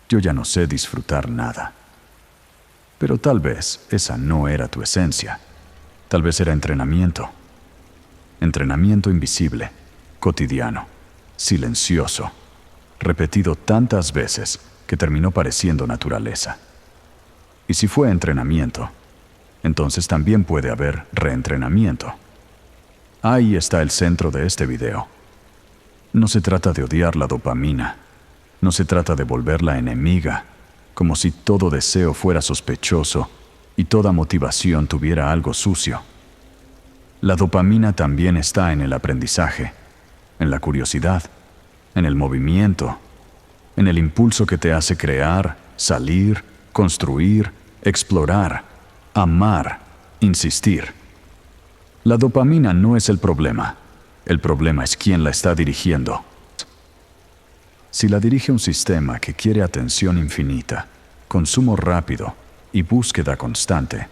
[SPEAKER 1] yo ya no sé disfrutar nada. Pero tal vez esa no era tu esencia, tal vez era entrenamiento. Entrenamiento invisible, cotidiano, silencioso, repetido tantas veces que terminó pareciendo naturaleza. Y si fue entrenamiento, entonces también puede haber reentrenamiento. Ahí está el centro de este video. No se trata de odiar la dopamina, no se trata de volverla enemiga, como si todo deseo fuera sospechoso y toda motivación tuviera algo sucio. La dopamina también está en el aprendizaje, en la curiosidad, en el movimiento, en el impulso que te hace crear, salir, construir, explorar, amar, insistir. La dopamina no es el problema es quién la está dirigiendo. Si la dirige un sistema que quiere atención infinita, consumo rápido y búsqueda constante,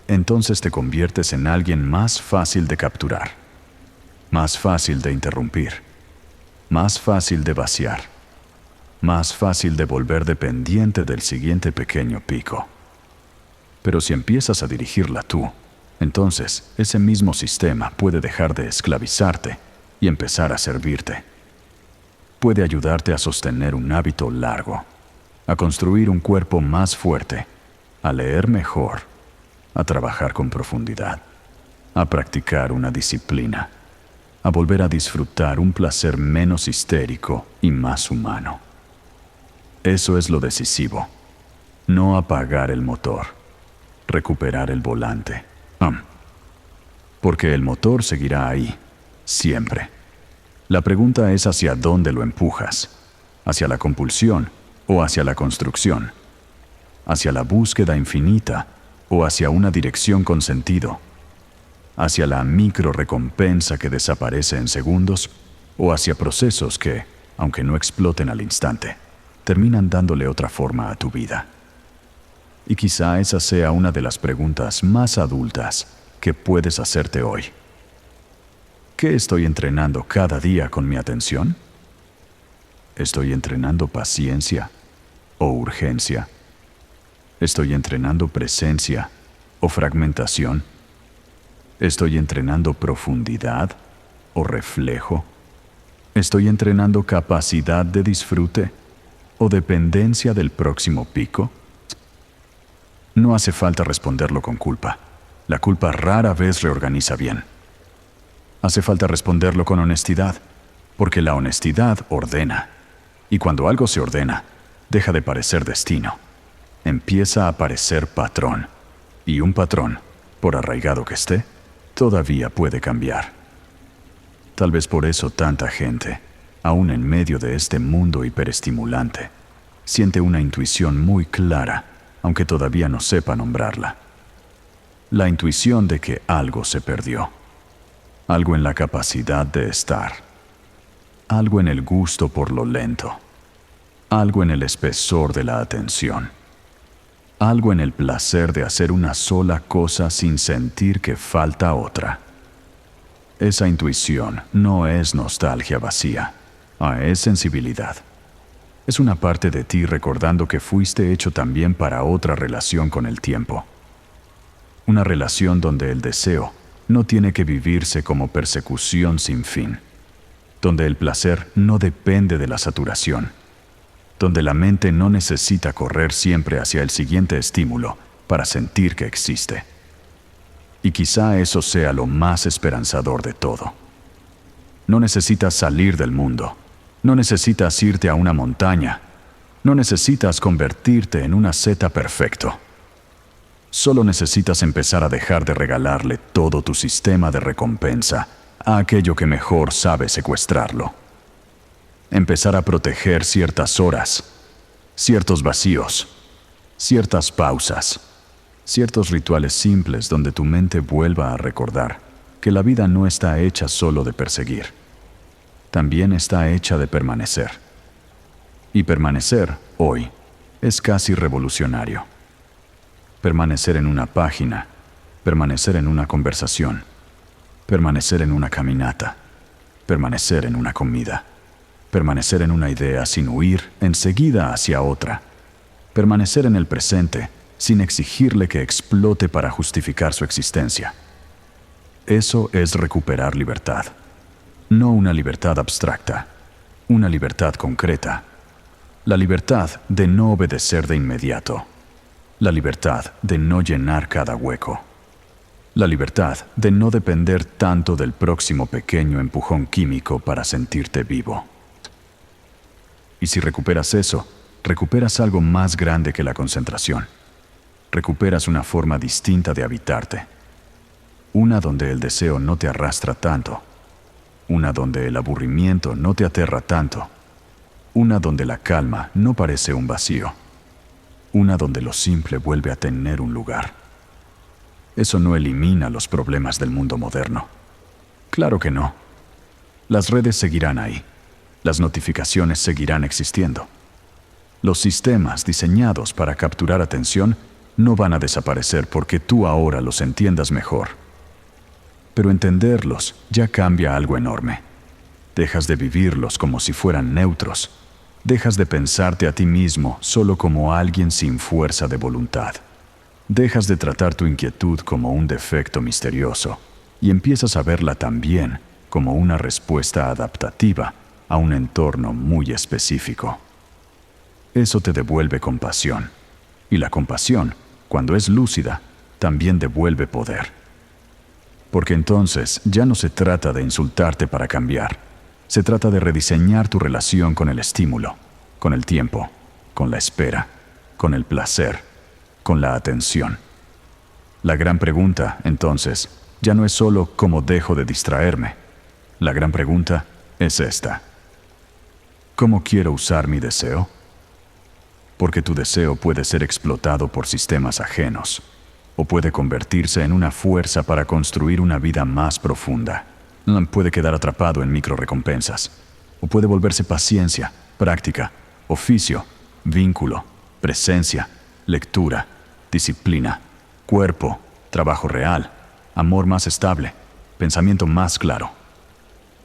[SPEAKER 1] entonces te conviertes en alguien más fácil de capturar, más fácil de interrumpir, más fácil de vaciar, más fácil de volver dependiente del siguiente pequeño pico. Pero si empiezas a dirigirla tú, entonces ese mismo sistema puede dejar de esclavizarte y empezar a servirte. Puede ayudarte a sostener un hábito largo, a construir un cuerpo más fuerte, a leer mejor, a trabajar con profundidad, a practicar una disciplina, a volver a disfrutar un placer menos histérico y más humano. Eso es lo decisivo. No apagar el motor, recuperar el volante. Porque el motor seguirá ahí, siempre. La pregunta es hacia dónde lo empujas, hacia la compulsión o hacia la construcción, hacia la búsqueda infinita o hacia una dirección con sentido, hacia la micro recompensa que desaparece en segundos o hacia procesos que, aunque no exploten al instante, terminan dándole otra forma a tu vida. Y quizá esa sea una de las preguntas más adultas que puedes hacerte hoy. ¿Qué estoy entrenando cada día con mi atención? ¿Estoy entrenando paciencia o urgencia? ¿Estoy entrenando presencia o fragmentación? ¿Estoy entrenando profundidad o reflejo? ¿Estoy entrenando capacidad de disfrute o dependencia del próximo pico? No hace falta responderlo con culpa. La culpa rara vez reorganiza bien. Hace falta responderlo con honestidad, porque la honestidad ordena. Y cuando algo se ordena, deja de parecer destino. Empieza a parecer patrón. Y un patrón, por arraigado que esté, todavía puede cambiar. Tal vez por eso tanta gente, aún en medio de este mundo hiperestimulante, siente una intuición muy clara, aunque todavía no sepa nombrarla. La intuición de que algo se perdió. Algo en la capacidad de estar. Algo en el gusto por lo lento. Algo en el espesor de la atención. Algo en el placer de hacer una sola cosa sin sentir que falta otra. Esa intuición no es nostalgia vacía, es sensibilidad. Es una parte de ti recordando que fuiste hecho también para otra relación con el tiempo. Una relación donde el deseo no tiene que vivirse como persecución sin fin, donde el placer no depende de la saturación, donde la mente no necesita correr siempre hacia el siguiente estímulo para sentir que existe. Y quizá eso sea lo más esperanzador de todo. No necesitas salir del mundo, no necesitas irte a una montaña, no necesitas convertirte en un asceta perfecto. Solo necesitas empezar a dejar de regalarle todo tu sistema de recompensa a aquello que mejor sabe secuestrarlo. Empezar a proteger ciertas horas, ciertos vacíos, ciertas pausas, ciertos rituales simples donde tu mente vuelva a recordar que la vida no está hecha solo de perseguir, también está hecha de permanecer. Y permanecer, hoy, es casi revolucionario. Permanecer en una página, permanecer en una conversación, permanecer en una caminata, permanecer en una comida, permanecer en una idea sin huir enseguida hacia otra, permanecer en el presente sin exigirle que explote para justificar su existencia. Eso es recuperar libertad, no una libertad abstracta, una libertad concreta, la libertad de no obedecer de inmediato. La libertad de no llenar cada hueco. La libertad de no depender tanto del próximo pequeño empujón químico para sentirte vivo. Y si recuperas eso, recuperas algo más grande que la concentración. Recuperas una forma distinta de habitarte. Una donde el deseo no te arrastra tanto. Una donde el aburrimiento no te aterra tanto. Una donde la calma no parece un vacío. Una donde lo simple vuelve a tener un lugar. Eso no elimina los problemas del mundo moderno. Claro que no. Las redes seguirán ahí. Las notificaciones seguirán existiendo. Los sistemas diseñados para capturar atención no van a desaparecer porque tú ahora los entiendas mejor. Pero entenderlos ya cambia algo enorme. Dejas de vivirlos como si fueran neutros. Dejas de pensarte a ti mismo solo como alguien sin fuerza de voluntad. Dejas de tratar tu inquietud como un defecto misterioso y empiezas a verla también como una respuesta adaptativa a un entorno muy específico. Eso te devuelve compasión. Y la compasión, cuando es lúcida, también devuelve poder. Porque entonces ya no se trata de insultarte para cambiar. Se trata de rediseñar tu relación con el estímulo, con el tiempo, con la espera, con el placer, con la atención. La gran pregunta, entonces, ya no es solo cómo dejo de distraerme. La gran pregunta es esta. ¿Cómo quiero usar mi deseo? Porque tu deseo puede ser explotado por sistemas ajenos, o puede convertirse en una fuerza para construir una vida más profunda. Puede quedar atrapado en microrecompensas, o puede volverse paciencia, práctica, oficio, vínculo, presencia, lectura, disciplina, cuerpo, trabajo real, amor más estable, pensamiento más claro.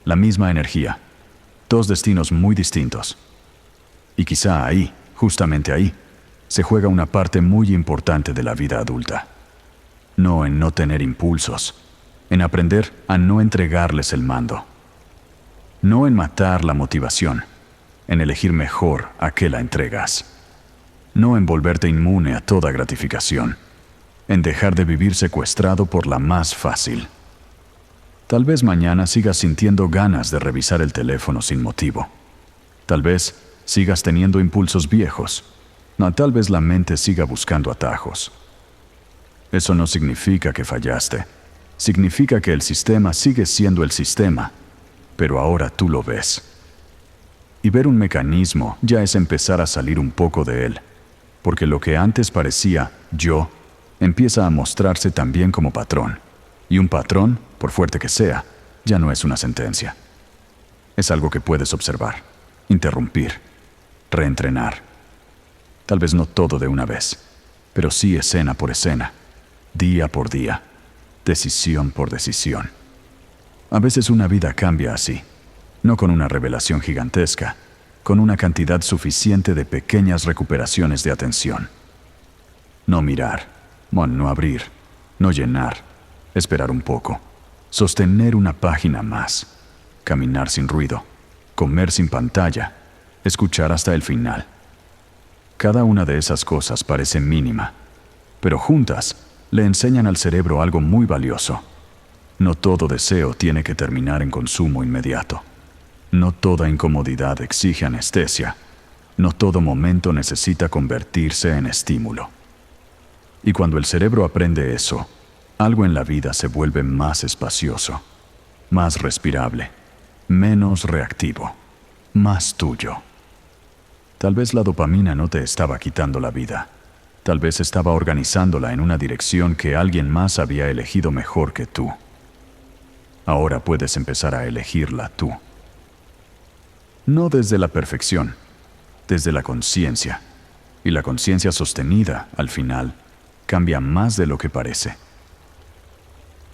[SPEAKER 1] La misma energía, dos destinos muy distintos, Y quizá ahí, justamente ahí, se juega una parte muy importante de la vida adulta. No en no tener impulsos, en aprender a no entregarles el mando. No en matar la motivación, en elegir mejor a qué la entregas. No en volverte inmune a toda gratificación, en dejar de vivir secuestrado por la más fácil. Tal vez mañana sigas sintiendo ganas de revisar el teléfono sin motivo. Tal vez sigas teniendo impulsos viejos. No, tal vez la mente siga buscando atajos. Eso no significa que fallaste. Significa que el sistema sigue siendo el sistema, pero ahora tú lo ves. Y ver un mecanismo ya es empezar a salir un poco de él, porque lo que antes parecía yo empieza a mostrarse también como patrón. Y un patrón, por fuerte que sea, ya no es una sentencia. Es algo que puedes observar, interrumpir, reentrenar. Tal vez no todo de una vez, pero sí escena por escena, día por día, decisión por decisión. A veces una vida cambia así, no con una revelación gigantesca, con una cantidad suficiente de pequeñas recuperaciones de atención. No mirar, no abrir, no llenar, esperar un poco, sostener una página más, caminar sin ruido, comer sin pantalla, escuchar hasta el final. Cada una de esas cosas parece mínima, pero juntas le enseñan al cerebro algo muy valioso. No todo deseo tiene que terminar en consumo inmediato. No toda incomodidad exige anestesia. No todo momento necesita convertirse en estímulo. Y cuando el cerebro aprende eso, algo en la vida se vuelve más espacioso, más respirable, menos reactivo, más tuyo. Tal vez la dopamina no te estaba quitando la vida. Tal vez estaba organizándola en una dirección que alguien más había elegido mejor que tú. Ahora puedes empezar a elegirla tú. No desde la perfección, desde la conciencia. Y la conciencia sostenida, al final, cambia más de lo que parece.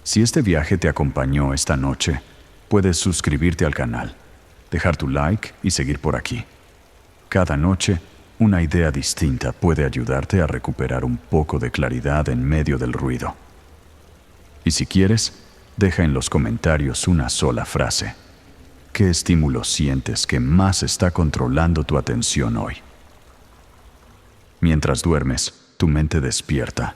[SPEAKER 1] Si este viaje te acompañó esta noche, puedes suscribirte al canal, dejar tu like y seguir por aquí. Cada noche, una idea distinta puede ayudarte a recuperar un poco de claridad en medio del ruido. Y si quieres, deja en los comentarios una sola frase. ¿Qué estímulo sientes que más está controlando tu atención hoy? Mientras duermes, tu mente despierta